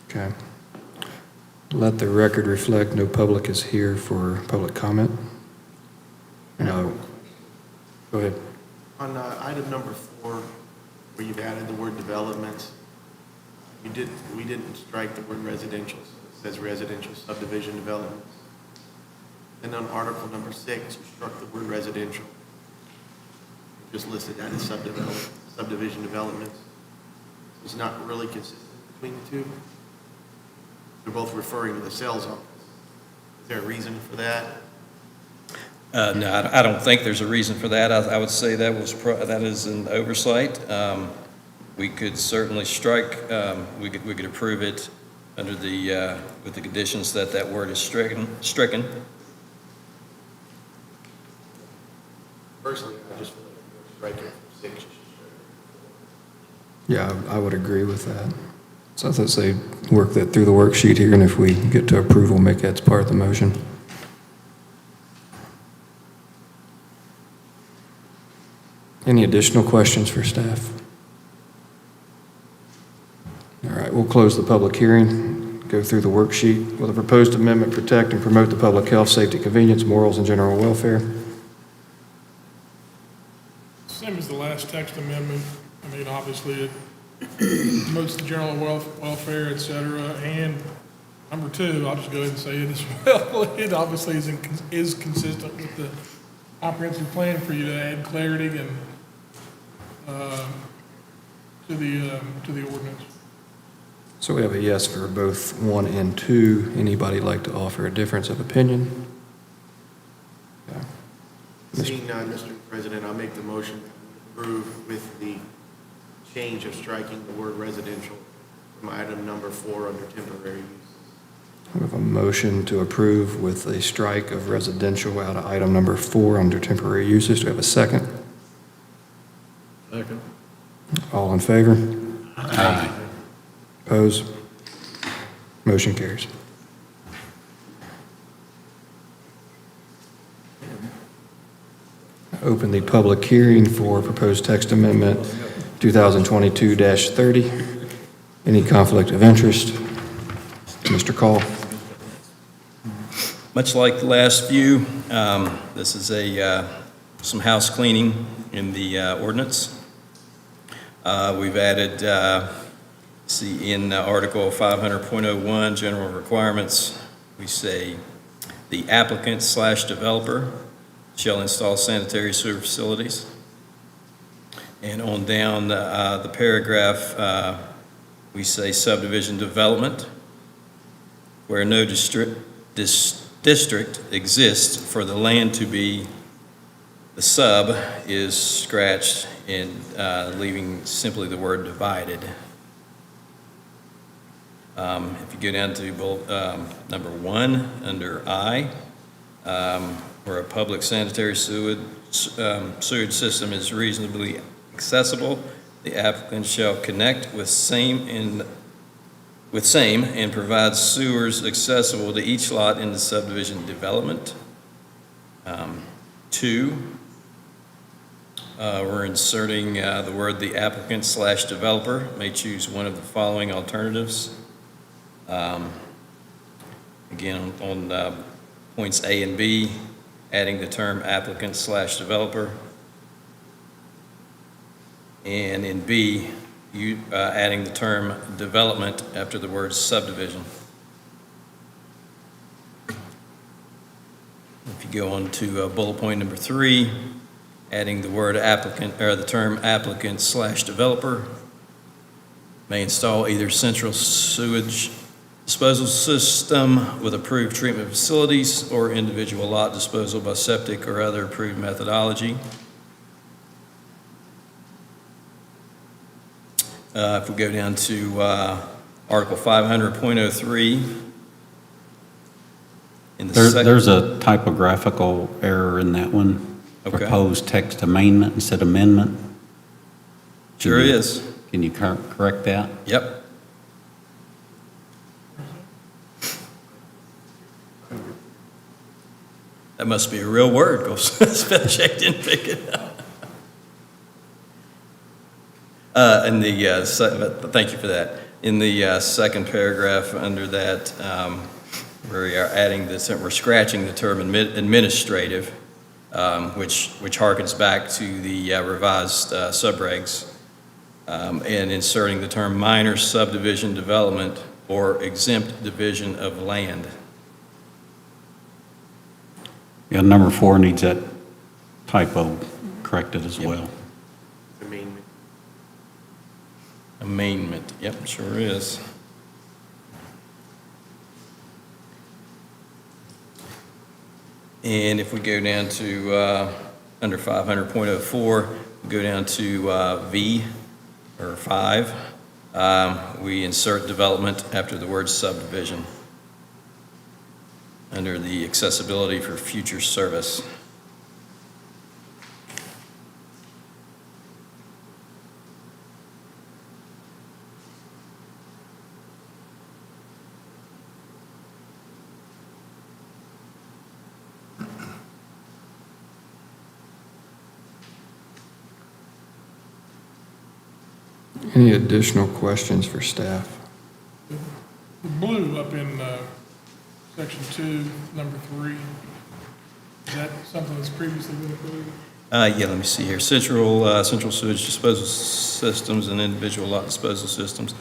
Okay. Let the record reflect no public is here for public comment. No. Go ahead. On item number 4, where you've added the word development, we didn't strike the word residential, so it says residential subdivision developments. And on article number 6, we struck the word residential. We just listed that as subdivision developments. It's not really consistent between the two. They're both referring to the sales office. Is there a reason for that? No, I don't think there's a reason for that. I would say that is an oversight. We could certainly strike, we could approve it under the, with the conditions that that word is stricken. Personally, I just feel like we're striking from 6. you should strike it. Yeah, I would agree with that. So I say work that through the worksheet here, and if we get to approval, make that part of the motion. Any additional questions for staff? All right, we'll close the public hearing, go through the worksheet. Will the proposed amendment protect and promote the public health, safety, convenience, morals, and general welfare? Same as the last text amendment. I mean, obviously, it promotes the general welfare, et cetera. And number 2, I'll just go ahead and say it as well. It obviously is consistent with the comprehensive plan for you to add clarity and to the ordinance. So we have a yes for both 1 and 2. Anybody like to offer a difference of opinion? Yeah. Seeing none, Mr. President, I'll make the motion that we approve with the change of striking the word residential from item number 4 under temporary uses. We have a motion to approve with a strike of residential out of item number 4 under temporary uses. Do we have a second? Second. All in favor? Aye. Opposed? Motion carries. Open the public hearing for proposed text amendment 2022-30. Any conflict of interest? Mr. Call. Much like the last few, this is some house cleaning in the ordinance. We've added, in Article 500.01, general requirements, we say the applicant/developer shall install sanitary sewer facilities. And on down the paragraph, we say subdivision development, where no district exists for the land to be, the sub is scratched and leaving simply the word divided. If you go down to number 1, under I, where a public sanitary sewage system is reasonably accessible, the applicant shall connect with same and provide sewers accessible to each lot in the subdivision development. 2, we're inserting the word the applicant/developer may choose one of the following alternatives. Again, on points A and B, adding the term applicant/developer. And in B, adding the term development after the word subdivision. If you go on to bullet point number 3, adding the word applicant, or the term applicant/developer, may install either central sewage disposal system with approved treatment facilities or individual lot disposal by septic or other approved methodology. If we go down to Article 500.03, There's a typographical error in that one. Okay. Proposed text amendment instead of amendment. Sure is. Can you correct that? Yep. That must be a real word, because spell check didn't pick it up. Thank you for that. In the second paragraph under that, we are adding this, we're scratching the term administrative, which harkens back to the revised subregs, and inserting the term minor subdivision development or exempt division of land. Yeah, number 4 needs that typo corrected as Yep. well. Amendment. Amendment, yep, sure is. And if we go down to, under 500.04, go down to V, or 5, we insert development after the word subdivision, under the accessibility for future service. Any additional questions for staff? The blue up in section 2, number 3, is that something that's previously been approved? Yeah, let me see here. Central sewage disposal systems and individual lot disposal systems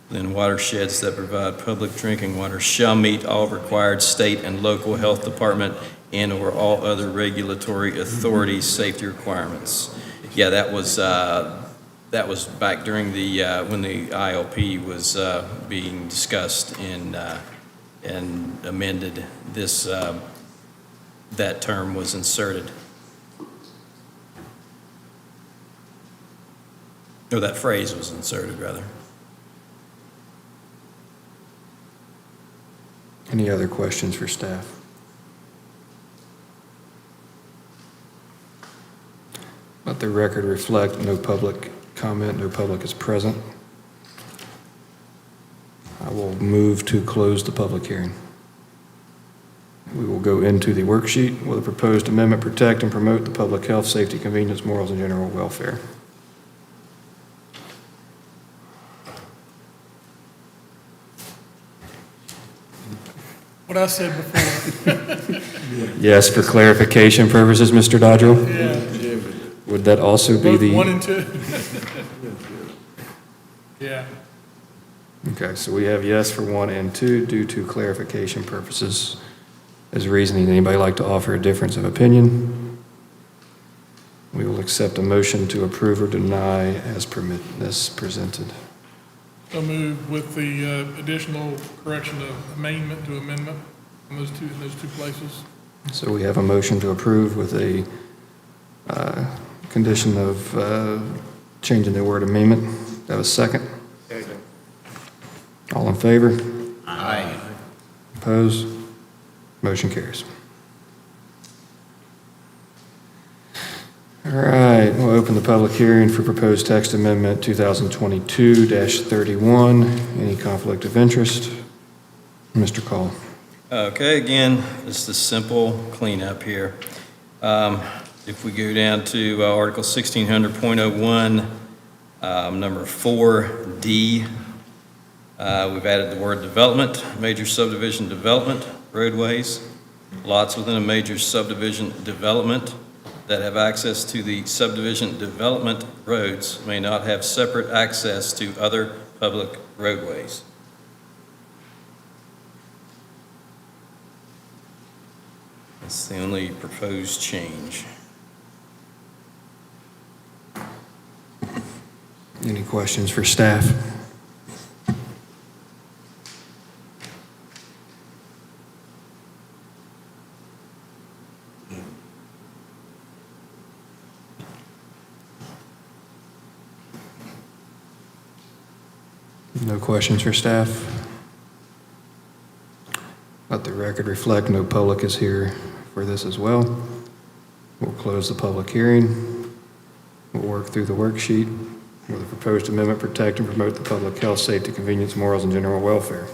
within watersheds that provide public drinking water shall meet all required state and local health department and/or all other regulatory authorities' safety requirements. Yeah, that was back during the when the ILP was being discussed and amended. This that term was inserted. Or that phrase was inserted, rather. Any other questions for staff? Let the record reflect no public comment, no public is present. I will move to close the public hearing. We will go into the worksheet. Will the proposed amendment protect and promote the public health, safety, convenience, morals, and general welfare? What I said before. Yes, for clarification purposes, Mr. Dodrell? Yeah. Would that also be Both the? 1 and 2? Yeah. Okay, so we have yes for 1 and 2 due to clarification purposes. As reasoning, anybody like to offer a difference of opinion? We will accept a motion to approve or deny as presented. So move with the additional correction of amendment to amendment in those two places. So we have a motion to approve with a condition of changing the word amendment. Do I have a second? Second. All in favor? Aye. Opposed? Motion carries. All right, we'll open the public hearing for proposed text amendment 2022-31. Any conflict of interest? Mr. Call. Okay, again, just a simple cleanup here. If we go down to Article 1600.01, number 4D, we've added the word development, major subdivision development, roadways, lots within a major subdivision development that have access to the subdivision development roads may not have separate access to other public roadways. That's the only proposed change. Any questions for staff? No questions for staff? Let the record reflect no public is here for this as well. We'll close the public hearing. We'll work through the worksheet. Will the proposed amendment protect and promote the public health, safety, convenience, morals, and general welfare?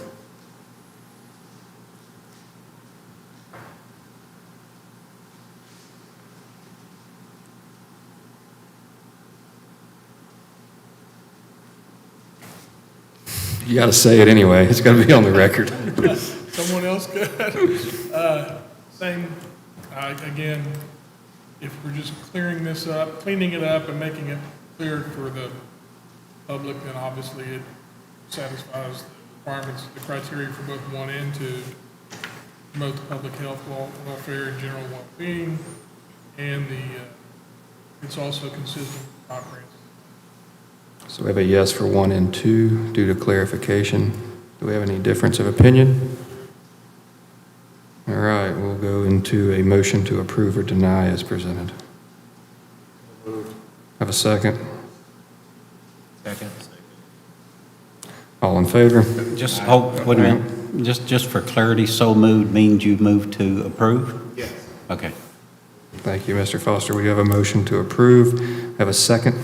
You got to say it anyway. It's going to be on the record. Someone else good? Same, again, if we're just clearing this up, cleaning it up and making it clear for the public, then obviously it satisfies the requirements, the criteria for both 1 and 2, promote the public health, welfare, and general well-being, and it's also consistent with comprehensive. So we have a yes for 1 and 2 due to clarification. Do we have any difference of opinion? All right, we'll go into a motion to approve or deny as presented. Have a second? Second. All in favor? Just, wait a minute, just for clarity, so moved means you moved to approve? Yes. Okay. Thank you, Mr. Foster. We have a motion to approve. Have a second?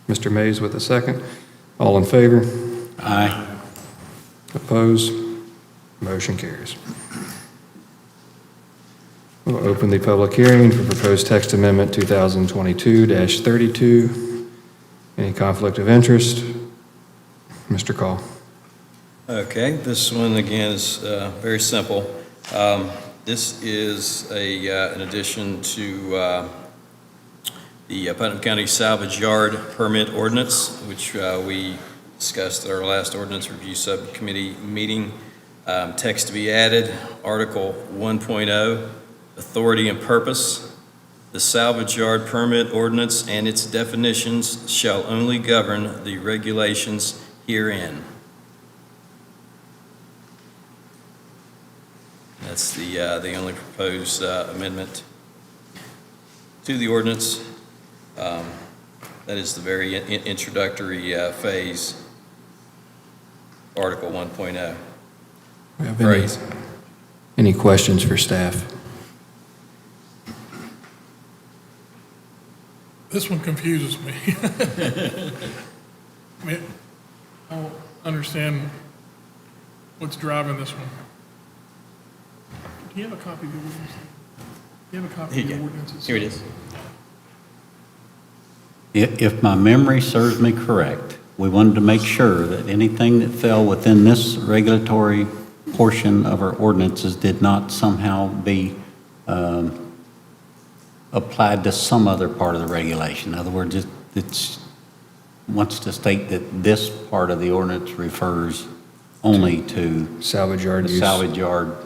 Mr. Mays with a second. All in favor? Aye. Opposed? Motion carries. We'll open the public hearing for proposed text amendment 2022-32. Any conflict of interest? Mr. Call. Okay, this one again is very simple. This is an addition to the Putnam County Salvage Yard Permit Ordinance, which we discussed at our last ordinance review subcommittee meeting. Text to be added, Article 1.0, Authority and Purpose. The Salvage Yard Permit Ordinance and its definitions shall only govern the regulations herein. That's the only proposed amendment to the ordinance. That is the very introductory phase, Article 1.0. We have Phrase. any questions for staff? This one confuses me. I mean, I don't understand what's driving this one. Do you have a copy of the ordinance? Do you have a copy of the ordinance? Here it is. If my memory serves me correct, we wanted to make sure that anything that fell within this regulatory portion of our ordinances did not somehow be applied to some other part of the regulation. In other words, it wants to state that this part of the ordinance refers only to Salvage yard the use. salvage yard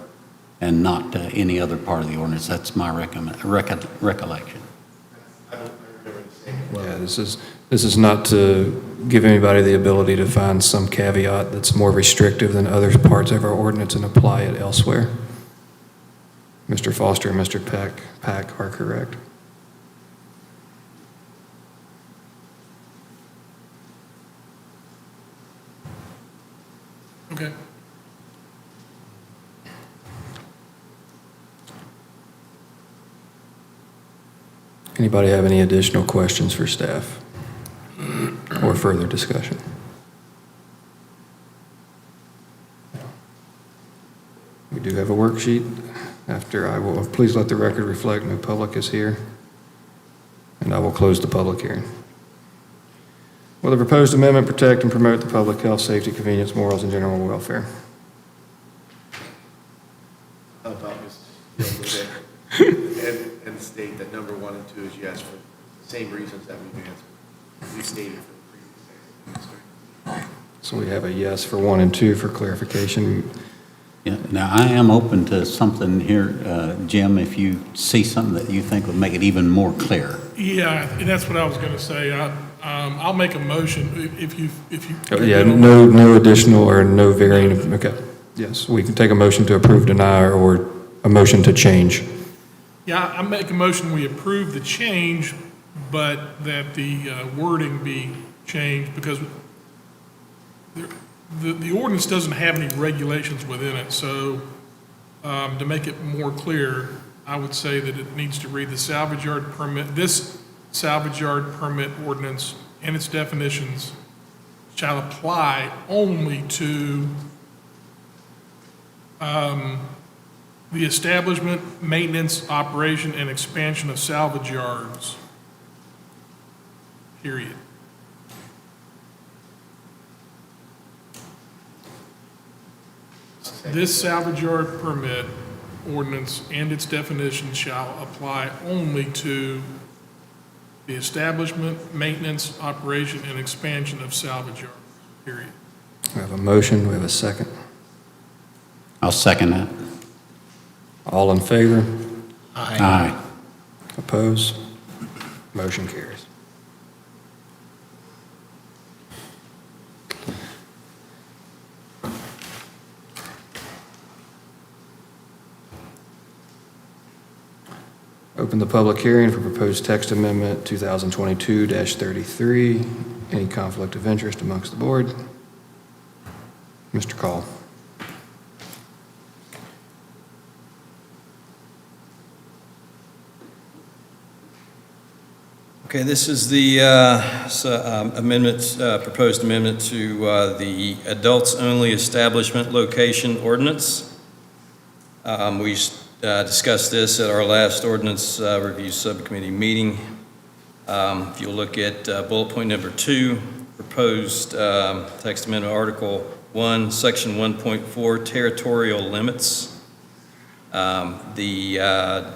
and not to any other part of the ordinance. That's my recollection. Yeah, this is not to give anybody the ability to find some caveat that's more restrictive than other parts of our ordinance and apply it elsewhere. Mr. Foster and Mr. Pack are correct. Okay. Anybody have any additional questions for staff or further discussion? We do have a worksheet. After I will, please let the record reflect no public is here, and I will close the public hearing. Will the proposed amendment protect and promote the public health, safety, convenience, morals, and general welfare? About Mr. and state that number 1 and 2 is yes for the same reasons that we've answered. We stated for the previous section. So we have a yes for 1 and 2 for clarification. Yeah, now, I am open to something here, Jim, if you see something that you think would make it even more clear. Yeah, and that's what I was going to say. I'll make a motion if you. Yeah, no additional or no varying, okay. Yes, we can take a motion to approve, deny, or a motion to change. Yeah, I make a motion, we approve the change, but that the wording be changed because the ordinance doesn't have any regulations within it. So to make it more clear, I would say that it needs to read the salvage yard permit, this salvage yard permit ordinance and its definitions shall apply only to the establishment, maintenance, operation, and expansion of salvage yards, period. This salvage yard permit ordinance and its definition shall apply only to the establishment, maintenance, operation, and expansion of salvage yards, period. We have a motion, we have a second. I'll second that. All in favor? Aye. Opposed? Motion carries. Open the public hearing for proposed text amendment 2022-33. Any conflict of interest amongst the board? Mr. Call. Okay, this is the proposed amendment to the adults-only establishment location ordinance. We discussed this at our last ordinance review subcommittee meeting. If you'll look at bullet point number 2, proposed text amendment Article 1, Section 1.4, territorial limits. The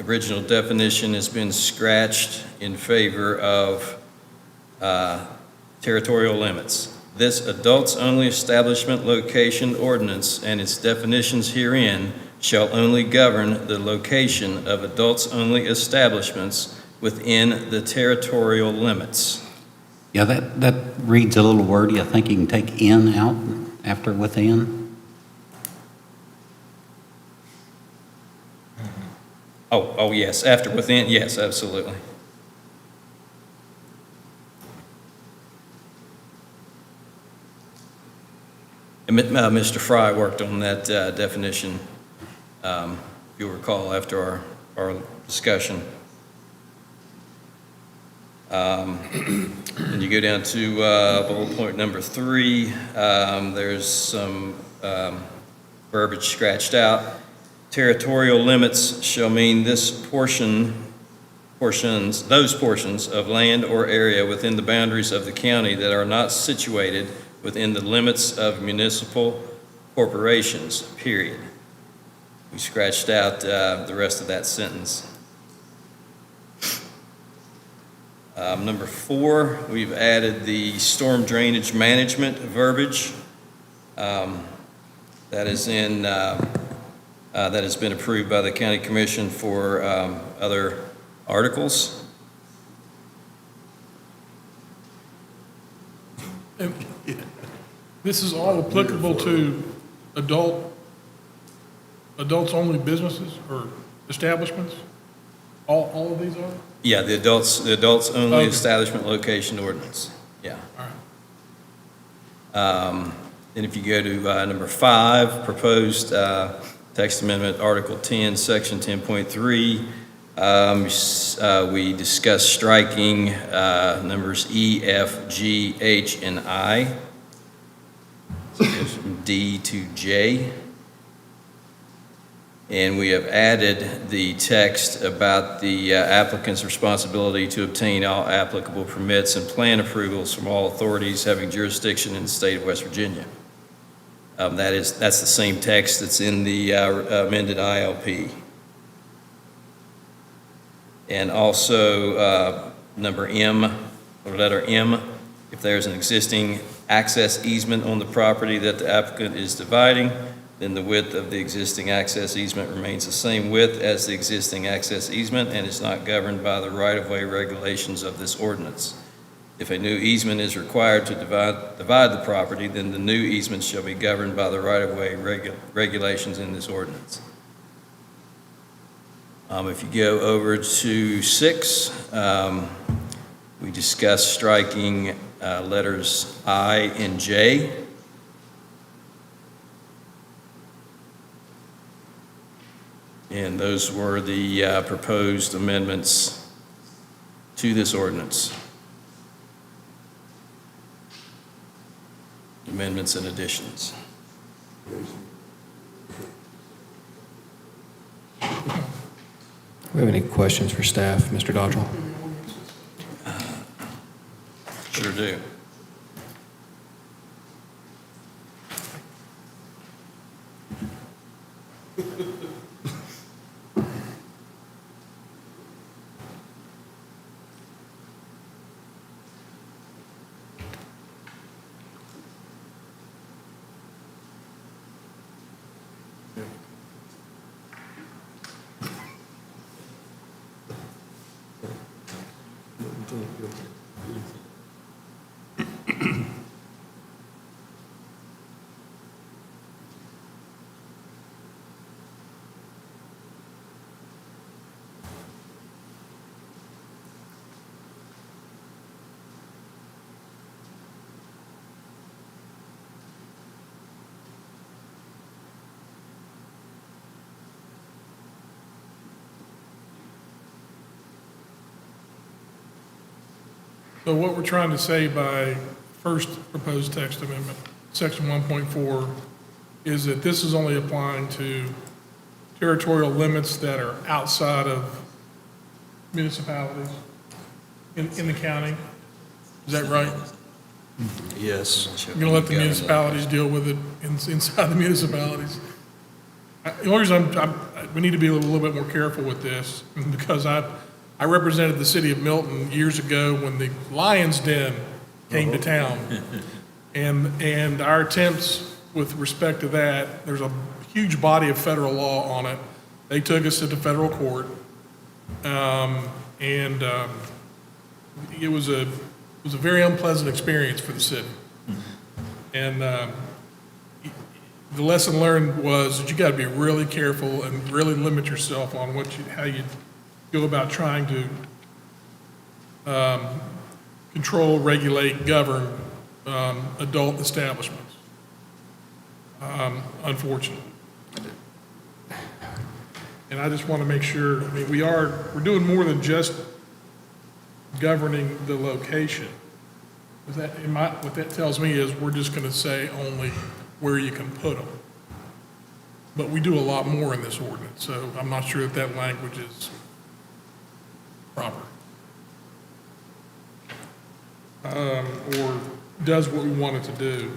original definition has been scratched in favor of territorial limits. This adults-only establishment location ordinance and its definitions herein shall only govern the location of adults-only establishments within the territorial limits. Yeah, that reads a little wordy. I think you can take in out after within. Oh, yes, after within, yes, absolutely. And Mr. Fry worked on that definition, if you'll recall, after our discussion. And you go down to bullet point number 3, there's some verbiage scratched out. Territorial limits shall mean those portions of land or area within the boundaries of the county that are not situated within the limits of municipal corporations, period. We scratched out the rest of that sentence. Number 4, we've added the storm drainage management verbiage. That is in, that has been approved by the county commission for other articles. And this is all applicable to adults-only businesses or establishments? All of these are? Yeah, the adults only Okay. establishment location ordinance, yeah. All right. Then if you go to number 5, proposed text amendment, Article 10, Section 10.3, we discussed striking numbers E, F, G, H, and I. So it goes from D to J. And we have added the text about the applicant's responsibility to obtain all applicable permits and plan approvals from all authorities having jurisdiction in the state of West Virginia. That's the same text that's in the amended ILP. And also number M, or letter M, if there's an existing access easement on the property that the applicant is dividing, then the width of the existing access easement remains the same width as the existing access easement and is not governed by the right-of-way regulations of this ordinance. If a new easement is required to divide the property, then the new easement shall be governed by the right-of-way regulations in this ordinance. If you go over to 6, we discussed striking letters I and J. And those were the proposed amendments to this ordinance. Amendments and additions. Do we have any questions for staff, Mr. Dodrell? Sure do. So what we're trying to say by first proposed text amendment, section 1.4, is that this is only applying to territorial limits that are outside of municipalities in the county. Is that right? Yes. You're going to let the municipalities deal with it inside the municipalities? The only reason we need to be a little bit more careful with this, because I represented the city of Milton years ago when the Lions Den came to town. And our attempts with respect to that, there's a huge body of federal law on it. They took us to the federal court. It was a very unpleasant experience for the city. And the lesson learned was that you got to be really careful and really limit yourself on how you go about trying to control, regulate, govern adult establishments. Unfortunately. And I just want to make sure, I mean, we're doing more than just governing the location. What that tells me is we're just going to say only where you can put them. But we do a lot more in this ordinance, so I'm not sure that language is proper. Or does what we want it to do.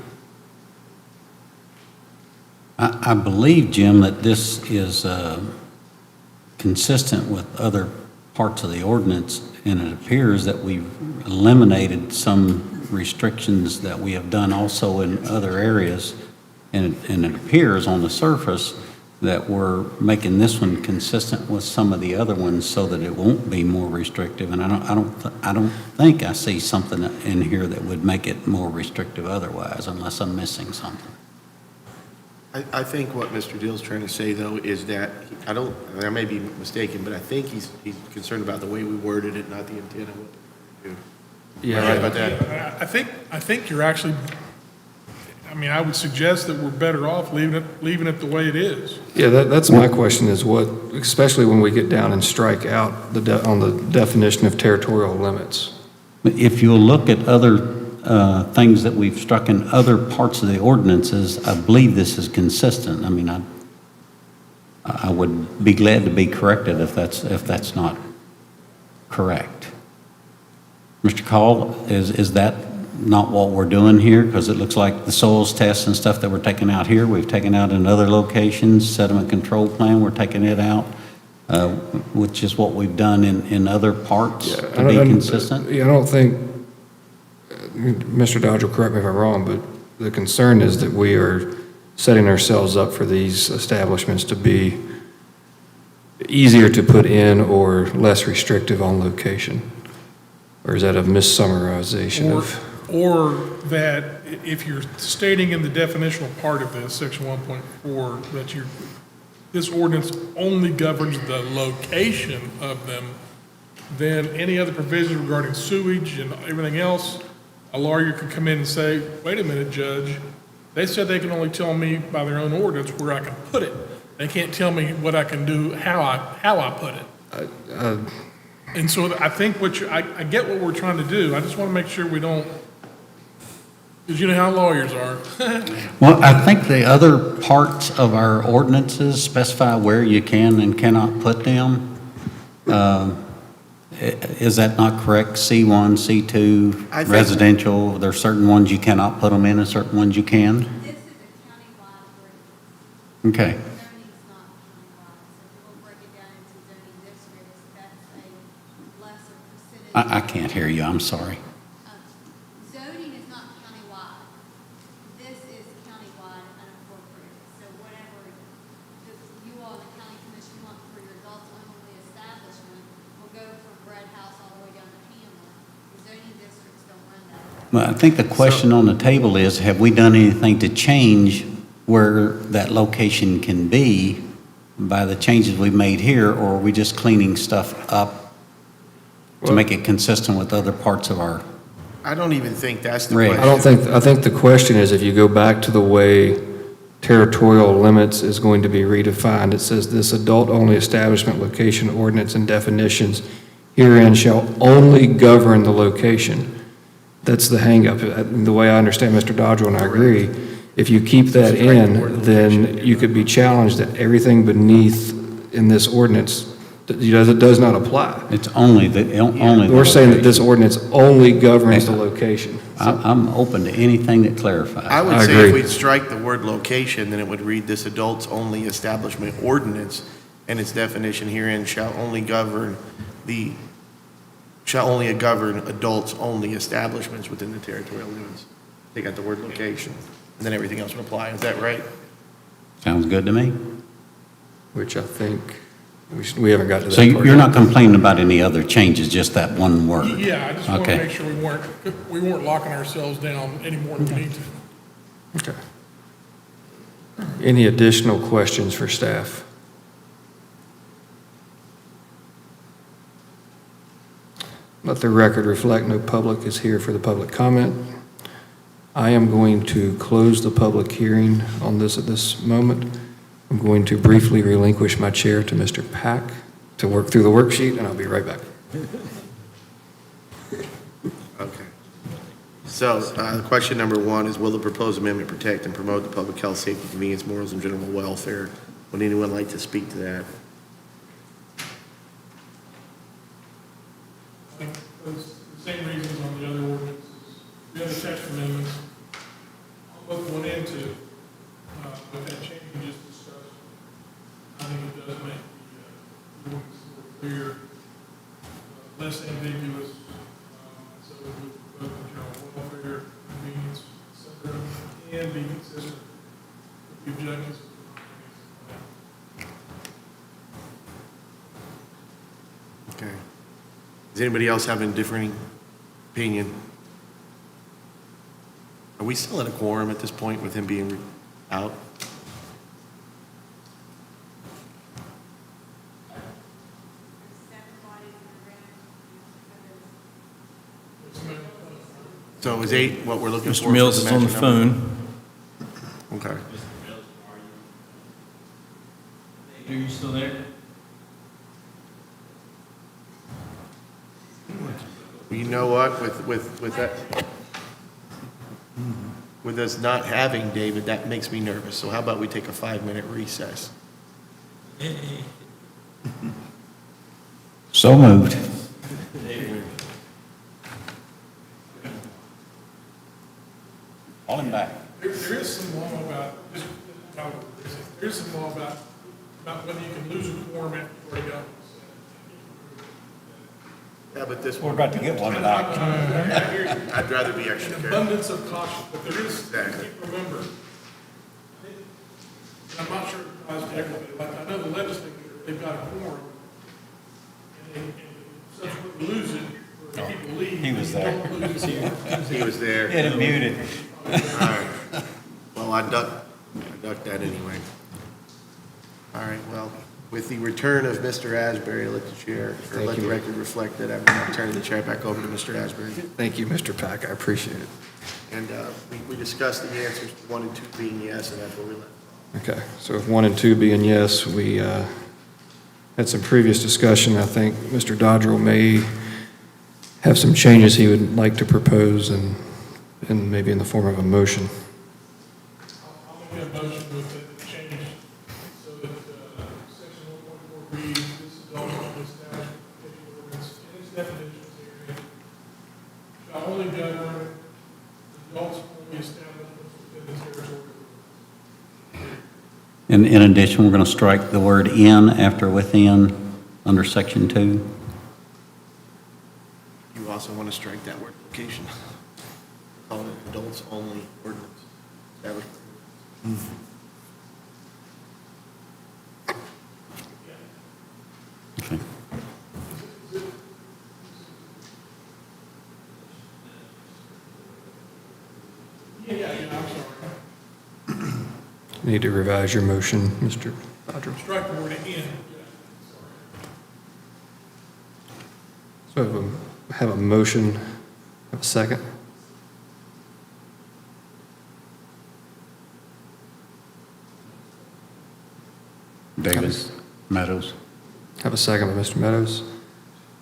I believe, Jim, that this is consistent with other parts of the ordinance, and it appears that we've eliminated some restrictions that we have done also in other areas, and it appears on the surface that we're making this one consistent with some of the other ones so that it won't be more restrictive, and I don't think I see something in here that would make it more restrictive otherwise, unless I'm missing something. I think what Mr. Dill's trying to say, though, is that, I may be mistaken, but I think he's concerned about the way we worded it, not the intent of what we're going to do. Yeah, Right about that? Yeah, I think you're actually, I mean, I would suggest that we're better off leaving it the way it is. Yeah, that's my question is what, especially when we get down and strike out on the definition of territorial limits. If you'll look at other things that we've struck in other parts of the ordinances, I believe this is consistent. I mean, I would be glad to be corrected if that's not correct. Mr. Call, is that not what we're doing here? Because it looks like the soils tests and stuff that we're taking out here, we've taken out in other locations. Sediment control plan, we're taking it out, which is what we've done in other parts to be consistent. Yeah, I don't think, Mr. Dodge will correct me if I'm wrong, but the concern is that we are setting ourselves up for these establishments to be easier to put in or less restrictive on location? Or is that a missummarization of? Or that if you're stating in the definitional part of this, section 1.4, that this ordinance only governs the location of them, then any other provisions regarding sewage and everything else, a lawyer could come in and say, wait a minute, Judge, they said they can only tell me by their own ordinance where I can put it. They can't tell me what I can do, how I put it. And so I think I get what we're trying to do. I just want to make sure we don't, because you know how lawyers are. Well, I think the other parts of our ordinances specify where you can and cannot put them. Is that not correct? C1, C2, I think- residential, there's certain ones you cannot put them in and certain ones you can? This is a countywide ordinance. Okay. Zoning's not countywide, so if we'll break it down into zoning districts, that's a lesser percentage. I can't hear you, I'm sorry. Zoning is not countywide. This is countywide unincorporated. So whatever you all, the county commission, want for your adults only establishment will go from Bread House all the way down to Hamlet. The zoning districts don't run that way. Well, I think the question on the table is, have we done anything to change where that location can be by the changes we've made here, or are we just cleaning stuff up to make it consistent with other parts of our? I don't even think that's the Right. question. I think the question is if you go back to the way territorial limits is going to be redefined, it says this adult-only establishment location ordinance and definitions herein shall only govern the location. That's the hangup. The way I understand Mr. Dodger, and I agree, if you keep that in, then you could be challenged that everything beneath in this ordinance does not apply. It's only the We're saying that location. this ordinance only governs the location. I'm open to anything that clarifies. I would I say agree. if we'd strike the word location, then it would read this adults-only establishment ordinance, and its definition herein shall only govern adults-only establishments within the territorial limits. Take out the word location, and then everything else would apply. Is that right? Sounds good to me. Which I think we haven't got to that So part you're yet. not complaining about any other changes, just that one word? Yeah, I just want to Okay. make sure we weren't locking ourselves down any more than we need to. Okay. Any additional questions for staff? Let the record reflect no public is here for the public comment. I am going to close the public hearing on this at this moment. I'm going to briefly relinquish my chair to Mr. Pack to work through the worksheet, and I'll be right back. Okay. So, question number one is, will the proposed amendment protect and promote the public health, safety, convenience, morals, and general welfare? Would anyone like to speak to that? I think those, the same reasons on the other ordinances, the other text amendments, both went into, with that change and be consistent with the objectives. Okay. Does anybody else have a differing opinion? Are we still at a quorum at this point with him being out? So is 8 what we're looking for? Mr. Mills for is on the magic number? phone. Okay. Are you still there? Well, you know what, with that, with us not having David, that makes me nervous. So how about we take a 5-minute recess? So moved. Call him back. There is some law about, there is some law about whether you can lose a quorum after you've already got one. Yeah, but this We're one, about to get one back. I hear you. I'd rather be extra An careful. abundance of caution, but there is, Exactly. keep remember, I'm not sure it applies to everybody, like, I know the legislature, they've got a quorum, and they subsequently lose it, or people leave. he was they there. don't lose it. He was there. Get it muted. All right. Well, I ducked that anyway. All right, well, with the return of Mr. Asbury, let the chair, or Thank let the you. record reflect that I'm turning the chair back over to Mr. Asbury. Thank you, Mr. Pack, I appreciate it. And we discussed the answers, 1 and 2 being yes, and that's where we left. Okay, so with 1 and 2 being yes, we had some previous discussion. I think Mr. Dodrell may have some changes he would like to propose, and maybe in the form of a motion. I'll make that motion with the change so that section 1.4 reads, this is all only established ordinance in its definitions area shall only govern adults only establishments within the territory. And in addition, we're going to strike the word "in" after "within" under section 2. You also want to strike that word location. Call it adults only ordinance. Establishment. Okay. Yeah, I'm sorry. You need to revise your motion, Mr. Dodrell. Strike the word in. So have a motion, have a second. Davis, Meadows. Have a second by Mr. Meadows.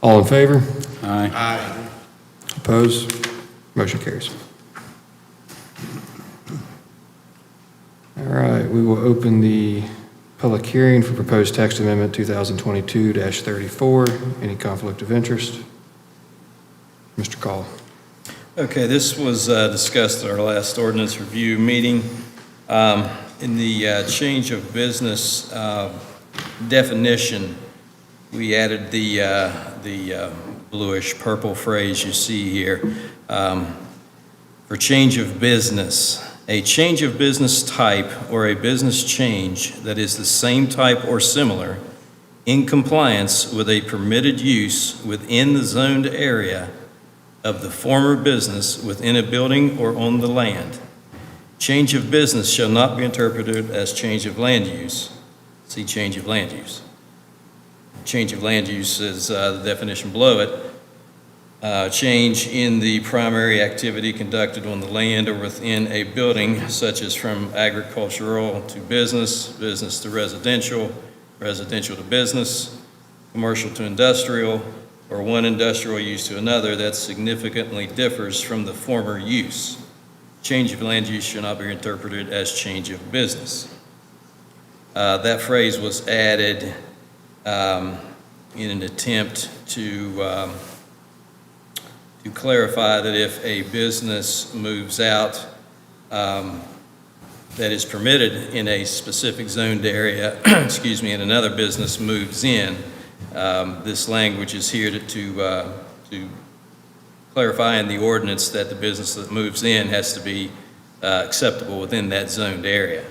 All in favor? Aye. Aye. Opposed? Motion carries. All right, we will open the public hearing for proposed text amendment 2022-34. Any conflict of interest? Mr. Call. Okay, this was discussed at our last ordinance review meeting. In the change of business definition, we added the bluish purple phrase you see here for change of business. A change of business type or a business change that is the same type or similar in compliance with a permitted use within the zoned area of the former business within a building or on the land. Change of business shall not be interpreted as change of land use. See change of land use. Change of land use is the definition below it. Change in the primary activity conducted on the land or within a building, such as from agricultural to business, business to residential, residential to business, commercial to industrial, or one industrial use to another that significantly differs from the former use. Change of land use shall not be interpreted as change of business. That phrase was added in an attempt to clarify that if a business moves out that is permitted in a specific zoned area, excuse me, and another business moves in, this language is here to clarify in the ordinance that the business that moves in has to be acceptable within that zoned area.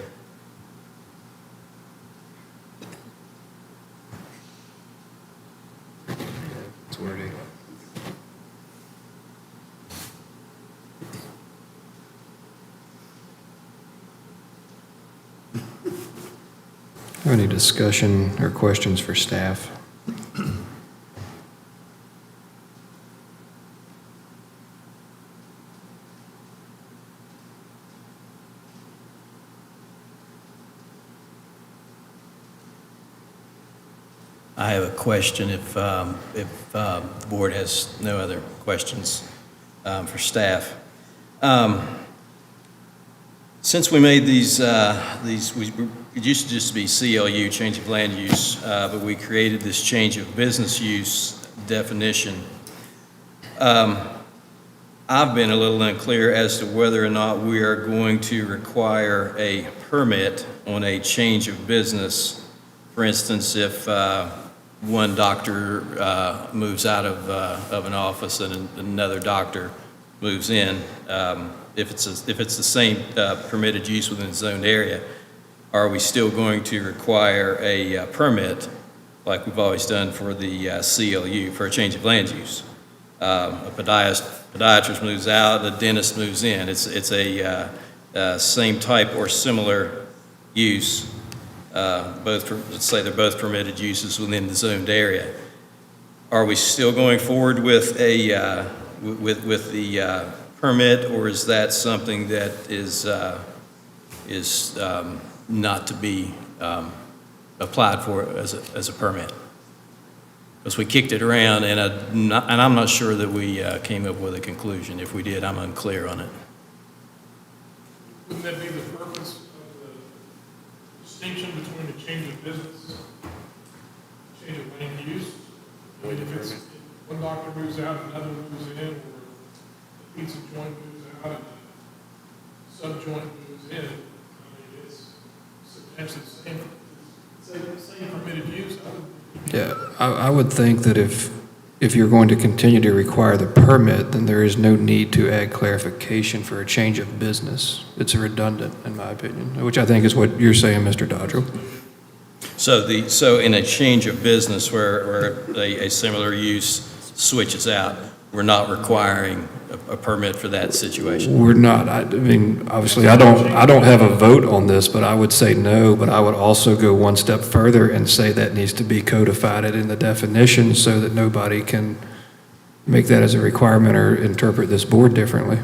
It's wordy. Any discussion or questions for staff? I have a question if the board has no other questions for staff. Since we made these, it used to just be CLU, change of land use, but we created this change of business use definition. I've been a little unclear as to whether or not we are going to require a permit on a change of business. For instance, if one doctor moves out of an office and another doctor moves in, if it's the same permitted use within the zoned area, are we still going to require a permit like we've always done for the CLU, for a change of land use? A podiatrist moves out, a dentist moves in. It's a same type or similar use. Let's say they're both permitted uses within the zoned area. Are we still going forward with a with the permit, or is that something that is not to be applied for as a permit? Because we kicked it around, and I'm not sure that we came up with a conclusion. If we did, I'm unclear on it. Wouldn't that be the purpose of the distinction between a change of business, change of land use? I mean, if it's, one doctor moves out, another moves in, or the pizza joint moves out, and the sub-joint moves in, I mean, it's substantially the same permitted use. Yeah, I would think that if you're going to continue to require the permit, then there is no need to add clarification for a change of business. It's redundant, in my opinion, which I think is what you're saying, Mr. Dodrell. So in a change of business where a similar use switches out, we're not requiring a permit for that situation? We're not. I mean, obviously, I don't have a vote on this, but I would say no, but I would also go one step further and say that needs to be codified in the definition so that nobody can make that as a requirement or interpret this board differently.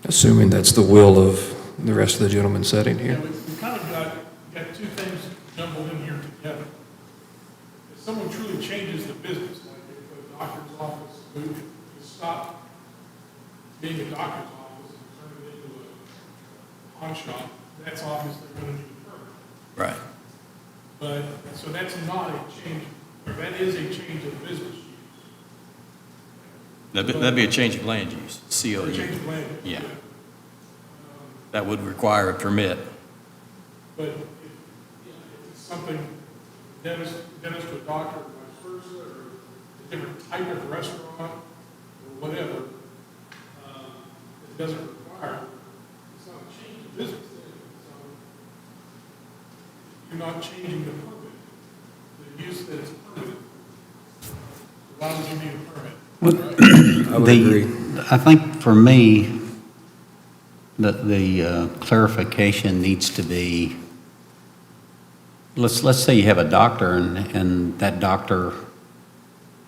Assuming that's the will of the rest of the gentlemen sitting Yeah, here. we kind of got two things jumbled in here together. If someone truly changes the business, like if a doctor's office moved to stop being a doctor's office and turn it into a pawn shop, that's obviously going to need a permit. Right. But, so that's not a change, or that is a change of business use. That'd be a change of land use, Or a CLU. change of land use. Yeah. That would require a permit. But if it's something, dentist to a doctor, or vice versa, or a different type of restaurant, or whatever, it doesn't require, it's not a change of business. So you're not changing the permit, the use that it's permitted. Why would you need a permit? I would agree. I think for me, the clarification needs to be, let's say you have a doctor and that doctor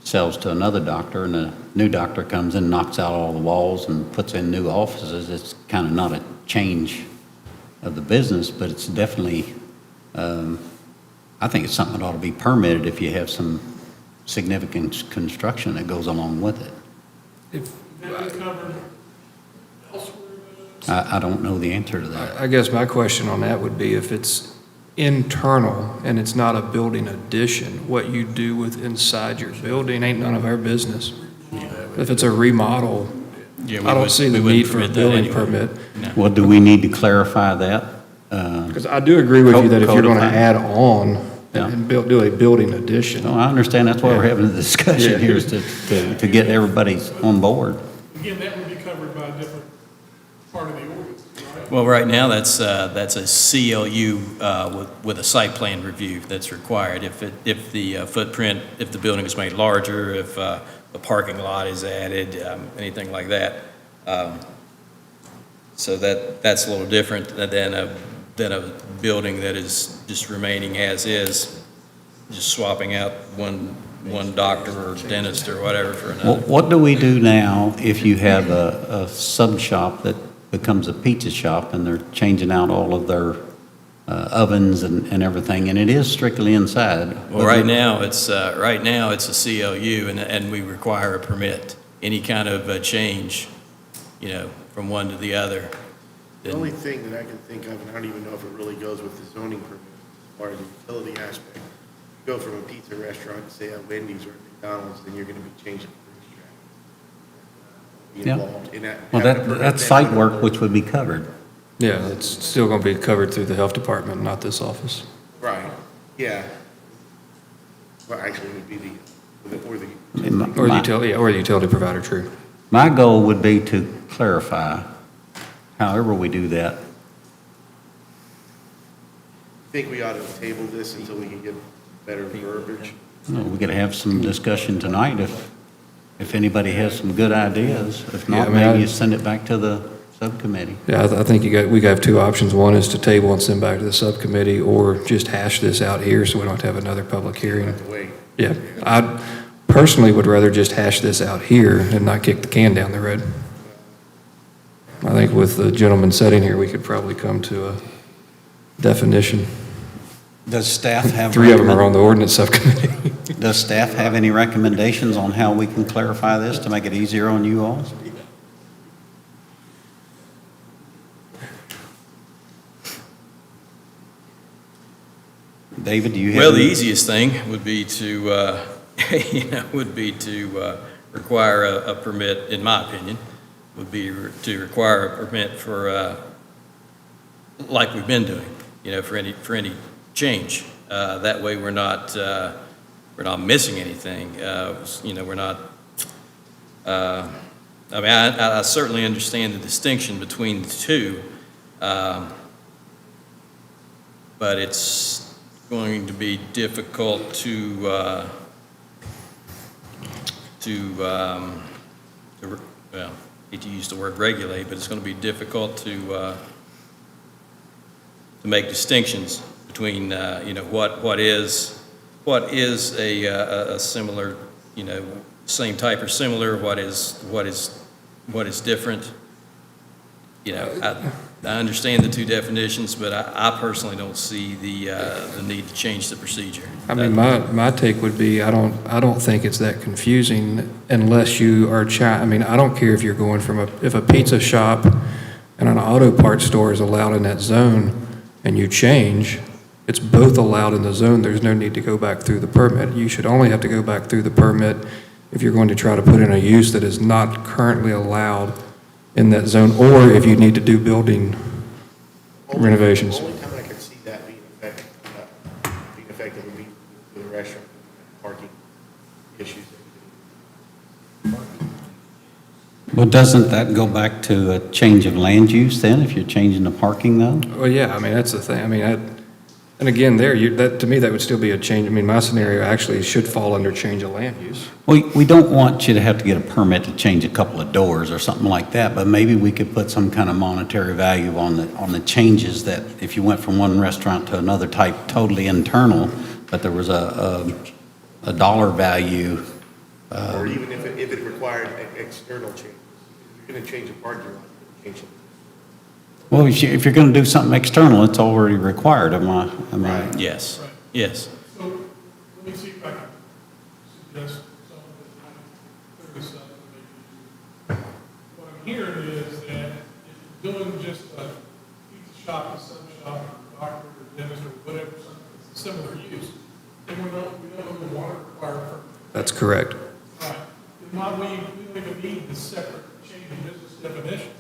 sells to another doctor and a new doctor comes in, knocks out all the walls and puts in new offices. It's kind of not a change of the business, but it's definitely, I think it's something that ought to be permitted if you have some significant construction that goes along with it. That be covered elsewhere? I don't know the answer to that. I guess my question on that would be if it's internal and it's not a building addition, what you do with inside your building ain't none of our business. If it's a remodel, Yeah, I don't see the need for a building permit. Well, do we need to clarify that? Because I do agree with you that if you're going to Codify. add on Yeah. and do a building addition. No, I understand, that's why we're Yeah. having the discussion Yeah. here, is to get everybody on board. again, that would be covered by a different part of the ordinance, right? Well, right now, that's a CLU with a site plan review that's required. If the footprint, if the building is made larger, if a parking lot is added, anything like that. So that's a little different than a building that is just remaining as is, just swapping out one doctor or dentist or whatever for another. What do we do now if you have a sub shop that becomes a pizza shop and they're changing out all of their ovens and everything, and it is strictly inside? Well, right now, it's a CLU, and we require a permit. Any kind of change, from one to the other. The only thing that I can think of, and I don't even know if it really goes with the zoning permit, as far as the utility aspect, you go from a pizza restaurant to say a Wendy's or a McDonald's, then you're gonna be changing the racetrack. Be Yeah. involved in that. Well, having a permit that's then. site work, which would be covered. Yeah, it's still going to be covered through the health department, not this office. Right, yeah. Well, actually, it would be or the. Or the utility provider, true. My goal would be to clarify, however we do that. I think we ought to table this until we can get better verbiage. We could have some discussion tonight if anybody has some good ideas. If not, maybe you send it back to the subcommittee. Yeah, I think we have two options. One is to table and send back to the subcommittee, or just hash this out here so we don't have to have another public hearing. Wait. Yeah, I personally would rather just hash this out here and not kick the can down the road. I think with the gentleman sitting here, we could probably come to a definition. Does staff have? Three of them are on the ordinance subcommittee. Does staff have any recommendations on how we can clarify this to make it easier on you all? David, do you have? Well, the any? easiest thing would be to, require a permit, in my opinion, would be to require a permit for, like we've been doing, for any change. That way, we're not missing anything. We're not. I mean, I certainly understand the distinction between the two, but it's going to be difficult to well, hate to use the word regulate, but it's going to be difficult to make distinctions between, what is a similar, same type or similar, what is different. I understand the two definitions, but I personally don't see the need to change the procedure. I mean, my take would be, I don't think it's that confusing unless you are, I mean, I don't care if you're going from if a pizza shop and an auto parts store is allowed in that zone and you change, it's both allowed in the zone. There's no need to go back through the permit. You should only have to go back through the permit if you're going to try to put in a use that is not currently allowed in that zone, or if you need to do building renovations. Only time I could see that being effective would be with the restaurant parking issues. Well, doesn't that go back to a change of land use then, if you're changing the parking though? Well, yeah, I mean, that's the thing. I mean, and again, to me, that would still be a change. I mean, my scenario actually should fall under change of land use. We don't want you to have to get a permit to change a couple of doors or something like that, but maybe we could put some kind of monetary value on the changes, that if you went from one restaurant to another type, totally internal, but there was a dollar value. Or even if it required external changes. If you're going to change a parking lot, you change it. Well, if you're going to do something external, it's already required, am I? Right. Yes, Right. yes. So let me see if I can suggest something that might clear this up. What I'm hearing is that if you're doing just a pizza shop, a sub shop, or a doctor, or dentist, or whatever, something that's a similar use, then we don't want to require a permit. That's correct. Right. Then why we don't even need the separate change of business definition.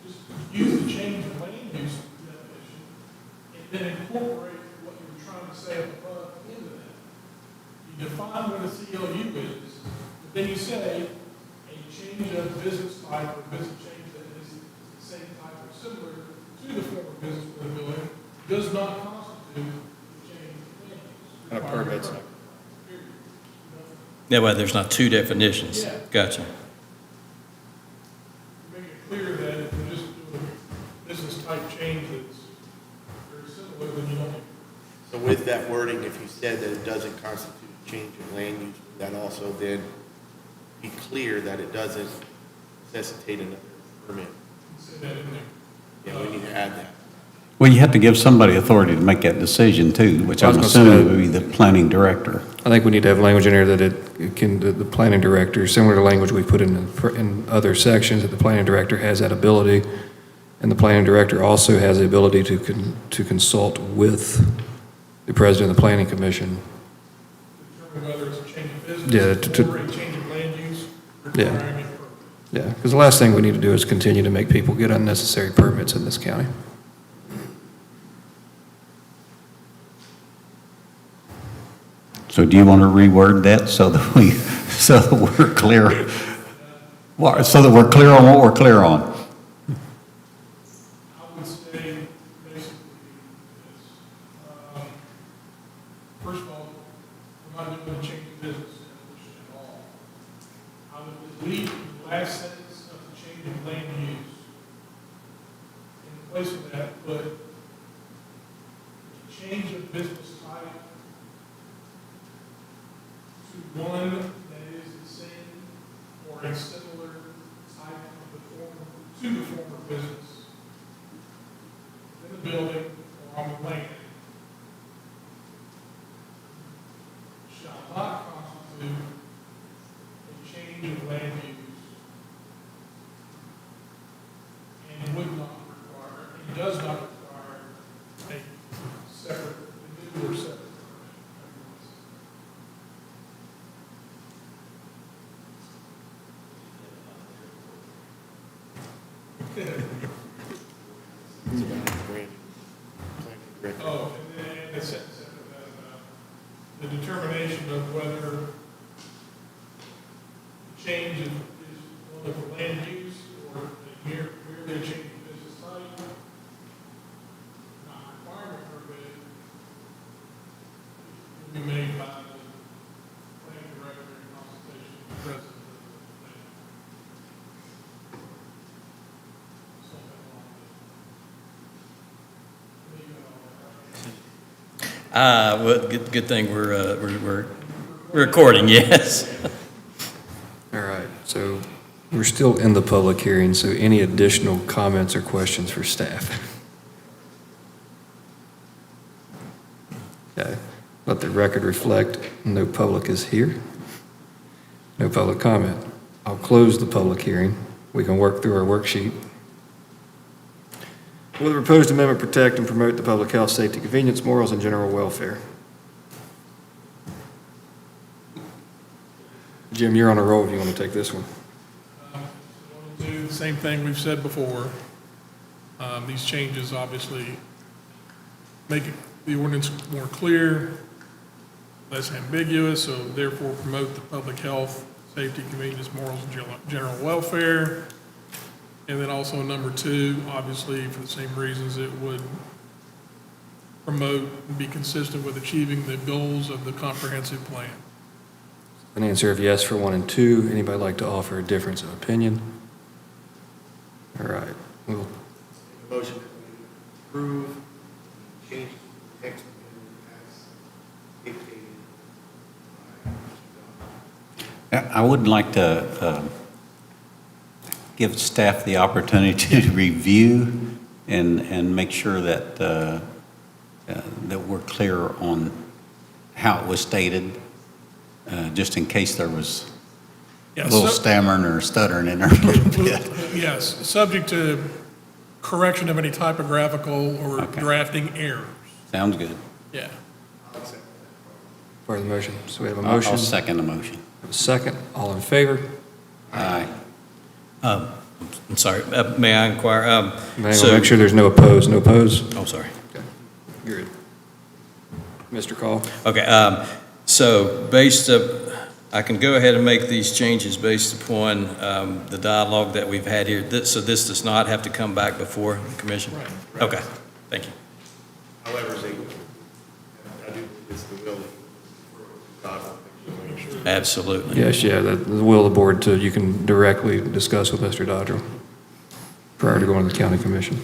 Just use the change of land use definition and then incorporate what you were trying to say up above into that. You define what a CLU is, but then you say a change change of business type or business change that is the same type or similar to the former business or building does not constitute a change of land use. A permit's not- Period. That way, there's not two definitions. Yeah. Gotcha. Make it clear that if you're just doing a business type change that's very similar, then you don't. So with that wording, if you said that it doesn't constitute a change of land use, would that also then be clear that it doesn't necessitate another permit? Say that in there. Yeah, we need to add that. Well, you have to give somebody authority to make that decision too, which I was I'm gonna assuming say- would be the planning director. I think we need to have language in here that it can, the planning director, similar to language we put in other sections, that the planning director has that ability. And the planning director also has the ability to consult with the president of the planning commission. Determine whether it's a change of Yeah, business or a change of land use Yeah. requiring a permit. Yeah, because the last thing we need to do is continue to make people get unnecessary permits in this county. So do you want to reword that so that we're clear? Well, so that we're clear on what we're clear on? I would say basically this. First of all, we're not doing a change of business definition at all. I would delete the last sentence of the change of land use. In place of that, put change of business type to one that is the same or a similar type of the former, to the former business in the building or on the land shall not constitute a change of land use and would not require, and does not require a separate, a new or separate permit. Oh, and then the sentence after that, the determination of whether the change is one of the land use or merely a change of business type, not requiring a permit, will be made by the planning director in consultation with the president of the planning. Something along those. Well, good thing we're recording, yes. All right, so we're still in the public hearing, so any additional comments or questions for staff? Okay, let the record reflect, no public is here. No public comment. I'll close the public hearing. We can work through our worksheet. Will the proposed amendment protect and promote the public health, safety, convenience, morals, and general welfare? Jim, you're on a roll if you want to take this one. Want to do the same thing we've said before. These changes obviously make the ordinance more clear, less ambiguous, so therefore promote the public health, safety, convenience, morals, and general welfare. And then also number 2, obviously for the same reasons, it would promote and be consistent with achieving the goals of the comprehensive plan. An answer of yes for 1 and 2. Anybody like to offer a difference of opinion? All right. We'll Motion that we approve, change the text as dictated by Mr. Dodd. I would like to give staff the opportunity to review and make sure that that we're clear on how it was stated, just in case there was a little stammering or stuttering in there a little bit. Yes, subject to correction of any typographical or Okay. drafting errors. Sounds good. Yeah. part of the motion. So we have a I'll motion. second the motion. A second. All in favor? Aye. I'm sorry, may I inquire? May I make sure there's no opposed? No opposed? Oh, sorry. Okay. Good. Mr. Call? Okay, so based up, I can go ahead and make these changes based upon the dialogue that we've had here. So this does not have to come back before the commission? Right. Okay, thank you. However, I do believe it's the will for God. Make sure. Absolutely. Yes, yeah, the will of the board you can directly discuss with Mr. Dodger prior to going to the county commission.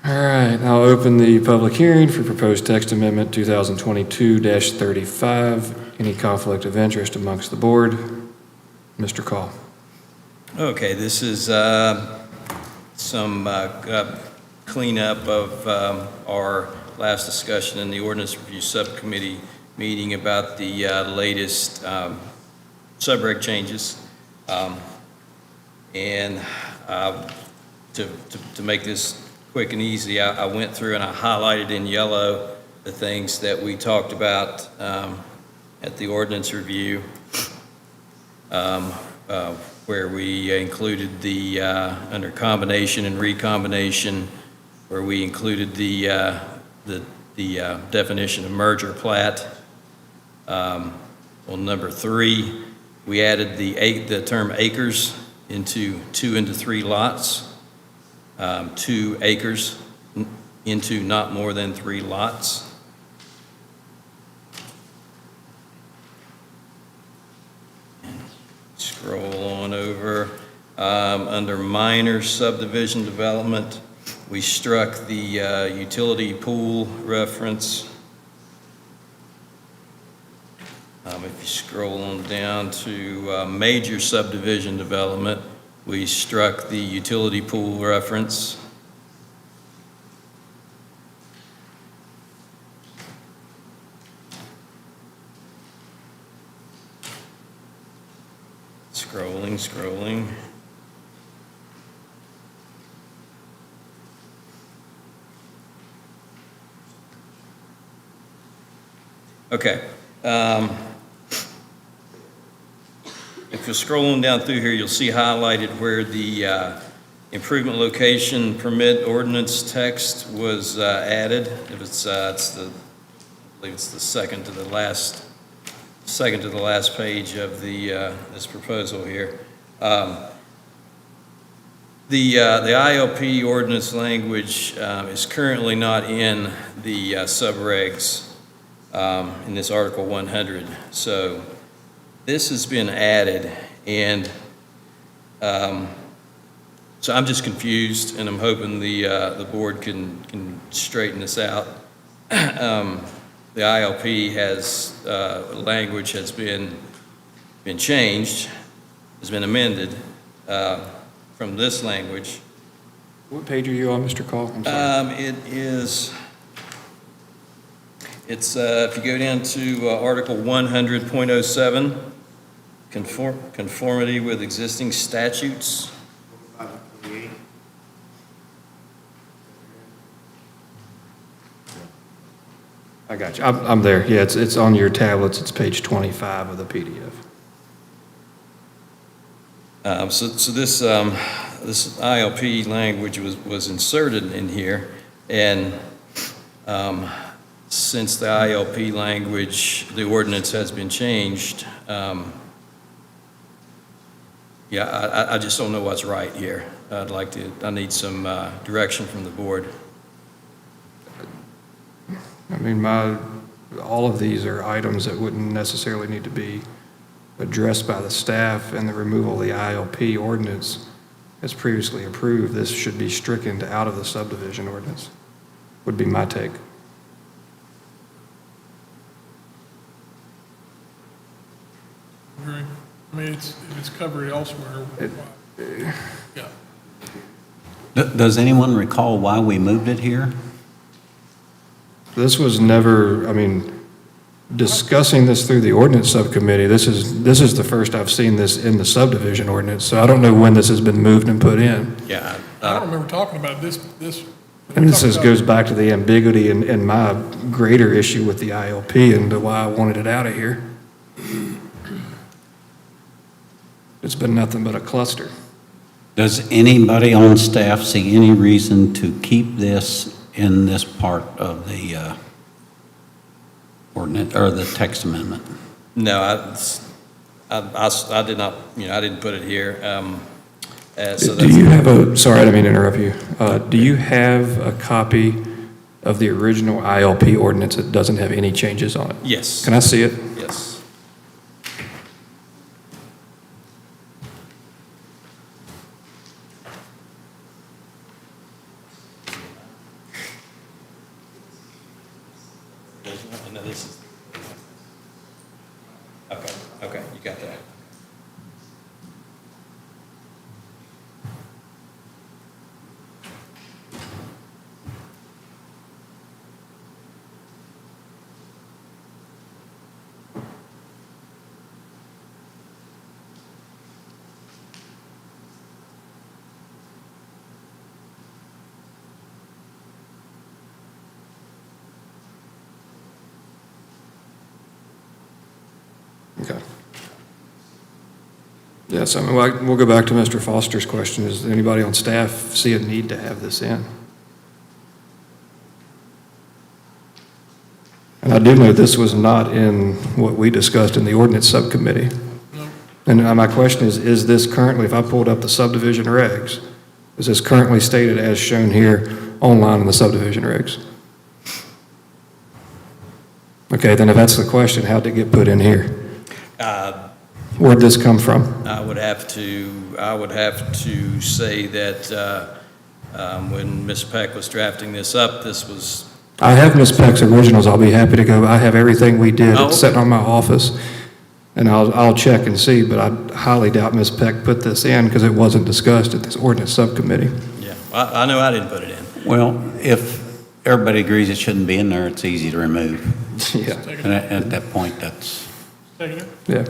All right, I'll open the public hearing for proposed text amendment 2022-35. Any conflict of interest amongst the board? Mr. Call. Okay, this is some cleanup of our last discussion in the ordinance review subcommittee meeting about the latest subreg changes. And to make this quick and easy, I went through and I highlighted in yellow the things that we talked about at the ordinance review, where we included the, under combination and recombination, where we included the definition of merger plat. On number 3, we added the term acres into 2 into 3 lots, 2 acres into not more than 3 lots. Scroll on over. Under minor subdivision development, we struck the utility pool reference. If you scroll on down to major subdivision development, we struck the utility pool reference. Scrolling. Okay. If you're scrolling down through here, you'll see highlighted where the improvement location permit ordinance text was added. If it's I believe it's the second to the last page of the this proposal here. The ILP ordinance language is currently not in the subregs in this Article 100. So this has been added, and so I'm just confused, and I'm hoping the board can straighten this out. The ILP has language has been changed, has been amended from this language. What page are you on, Mr. Call? I'm sorry. It's if you go down to Article 100.07, conformity with existing statutes. 45 and 28. I got you. I'm there. Yeah, it's on your tablets. It's page 25 of the PDF. So this ILP language was inserted in here, and since the ILP language, the ordinance has been changed. I just don't know what's right here. I need some direction from the board. I mean, all of these are items that wouldn't necessarily need to be addressed by the staff, and the removal of the ILP ordinance as previously approved. This should be stricken out of the subdivision ordinance, would be my take. Agree. I mean, if it's covered elsewhere, yeah. Does anyone recall why we moved it here? This was never, I mean, discussing this through the ordinance subcommittee, this is the first I've seen this in the subdivision ordinance, so I don't know when this has been moved and put in. Yeah. I don't remember talking about this. And this goes back to the ambiguity and my greater issue with the ILP and why I wanted it out of here. It's been nothing but a cluster. Does anybody on staff see any reason to keep this in this part of the ordinance, or the text amendment? No, I did not, I didn't put it here. So Do you have sorry, I didn't mean to interrupt you. Do you have a copy of the original ILP ordinance that doesn't have any changes on it? Yes. Can I see it? Yes. No, this is. Okay, you got that. Okay. Yes, I mean, we'll go back to Mr. Foster's question. Does anybody on staff see a need to have this in? And I do know this was not in what we discussed in the ordinance subcommittee. No. And my question is this currently, if I pulled up the subdivision regs, is this currently stated as shown here online in the subdivision regs? Okay, then if that's the question, how'd it get put in here? Where'd this come from? I would have to say that when Ms. Peck was drafting this up, this was, I have Ms. Peck's originals. I'll be happy to go. I have everything we did. Oh. It's sitting on my office. And I'll check and see, but I highly doubt Ms. Peck put this in because it wasn't discussed at this ordinance subcommittee. yeah, I know I didn't put it in. Well, if everybody agrees it shouldn't be in there, it's easy to remove. Yeah, Take And it, at that point, that's, take it. yeah.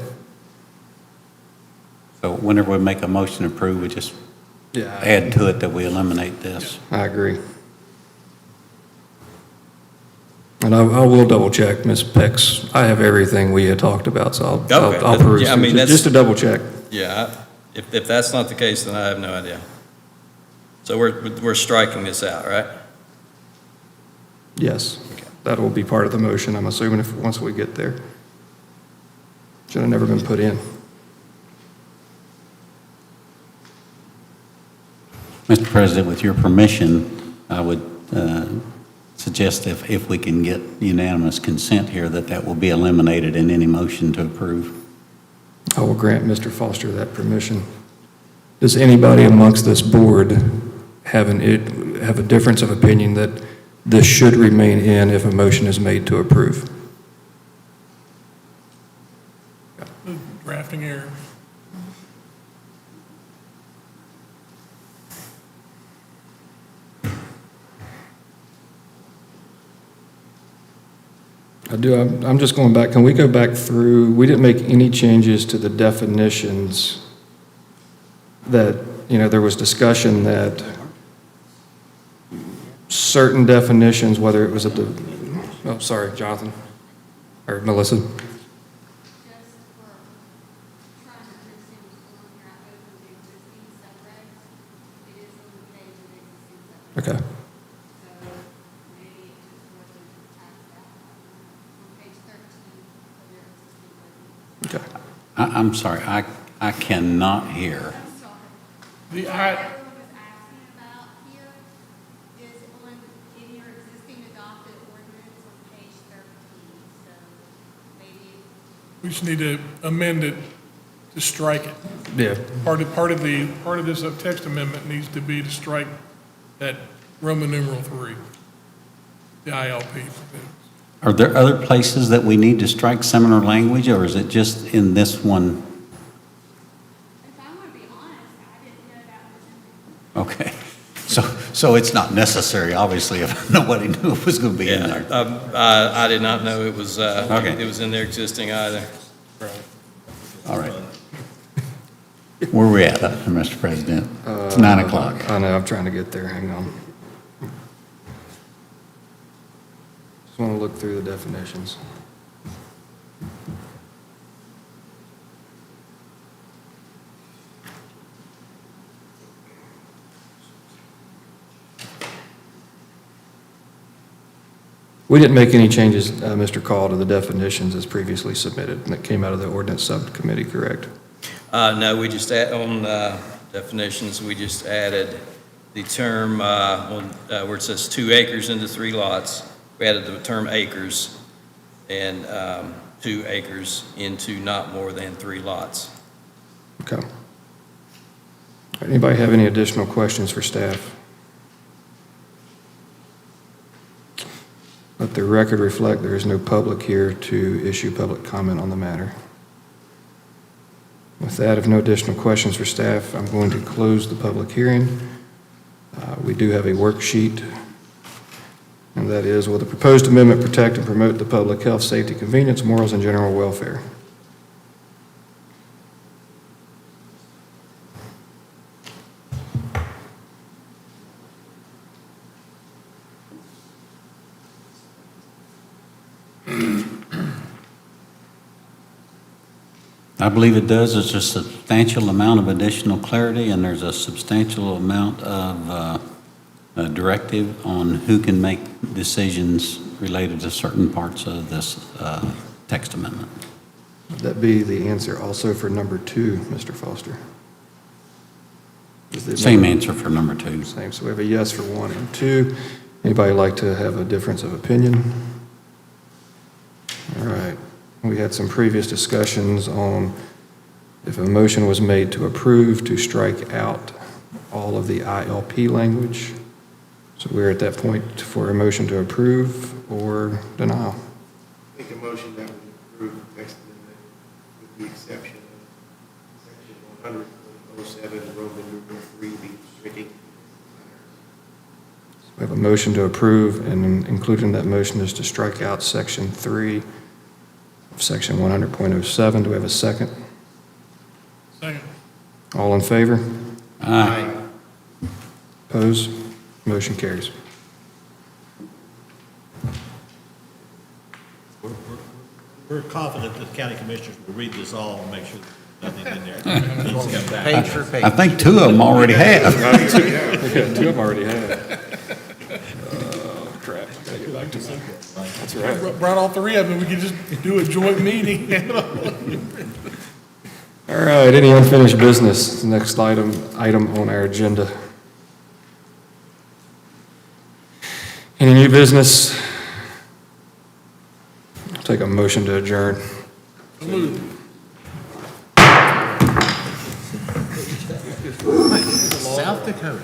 so whenever we make a motion to approve, we just Yeah, add to it that we eliminate this. I agree. And I will double check Ms. Peck's. I have everything we had talked about, so Okay. I'll peruse. Yeah, I mean, it. that's- Just to double check. Yeah, if that's not the case, then I have no idea. So we're striking this out, right? Yes, that will be part of the motion, I'm assuming, once we get there. Should have never been put in. Mr. President, with your permission, I would suggest if we can get unanimous consent here, that will be eliminated in any motion to approve. I will grant Mr. Foster that permission. Does anybody amongst this board have a difference of opinion that this should remain in if a motion is made to approve? The drafting error. I do, I'm just going back, can we go back through, we didn't make any changes to the definitions that, there was discussion that certain definitions, whether it was oh, sorry, Jonathan, or Melissa. Just for trying to understand what's going on here, I opened the existing subregs. It is on the page of the existing subregs. Okay, So maybe it just wasn't taxed out. On page 13 of your existing ordinance. okay. I'm sorry, I cannot hear. I'm sorry. The What I, everyone was asking about here is in your existing adopted ordinance on page 13. So maybe we just need to amend it to strike it. Yeah, Part of this text amendment needs to be to strike that Roman numeral 3, the ILP. Are there other places that we need to strike similar language, or is it just in this one? if I want to be honest, I didn't know that was in there. Okay, so it's not necessary, obviously, if nobody knew it was going to be in Yeah, there. I did not know it was, Okay. it was in there existing either. All right. Where are we at, Mr. President? It's 9 o'clock. I know, I'm trying to get there, hang on. Just want to look through the definitions. We didn't make any changes, Mr. Call, to the definitions as previously submitted, and that came out of the ordinance subcommittee, correct? No, we just on definitions, we just added the term where it says 2 acres into 3 lots. We added the term acres and 2 acres into not more than 3 lots. Okay. All right, anybody have any additional questions for staff? Let the record reflect there is no public here to issue public comment on the matter. With that, if no additional questions for staff, I'm going to close the public hearing. We do have a worksheet, and that is, will the proposed amendment protect and promote the public health, safety, convenience, morals, and general welfare? I believe it does. There's a substantial amount of additional clarity, and there's a substantial amount of directive on who can make decisions related to certain parts of this text amendment. Would that be the answer also for number 2, Mr. Foster? Is the Same answer for number 2. Same, so we have a yes for 1 and 2. Anybody like to have a difference of opinion? All right. We had some previous discussions on if a motion was made to approve, to strike out all of the ILP language. So we're at that point for a motion to approve or denial. Make a motion that we approve the text amendment with the exception of section 100.07, Roman numeral 3, the striking. We have a motion to approve, and included in that motion is to strike out section 3 of section 100.07. Do we have a second? Second. All in favor? Aye. Opposed? Motion carries. We're confident that the county commissioners will read this all and make sure that nothing in there needs to come back. Page for page. I think 2 of them already have. 2 of them already have. Oh, crap. I gotta get back to that. That's right. Brought all 3 of them, we could just do a joint meeting. All right, any unfinished business? Next item on our agenda. Any new business? I'll take a motion to adjourn. South Dakota.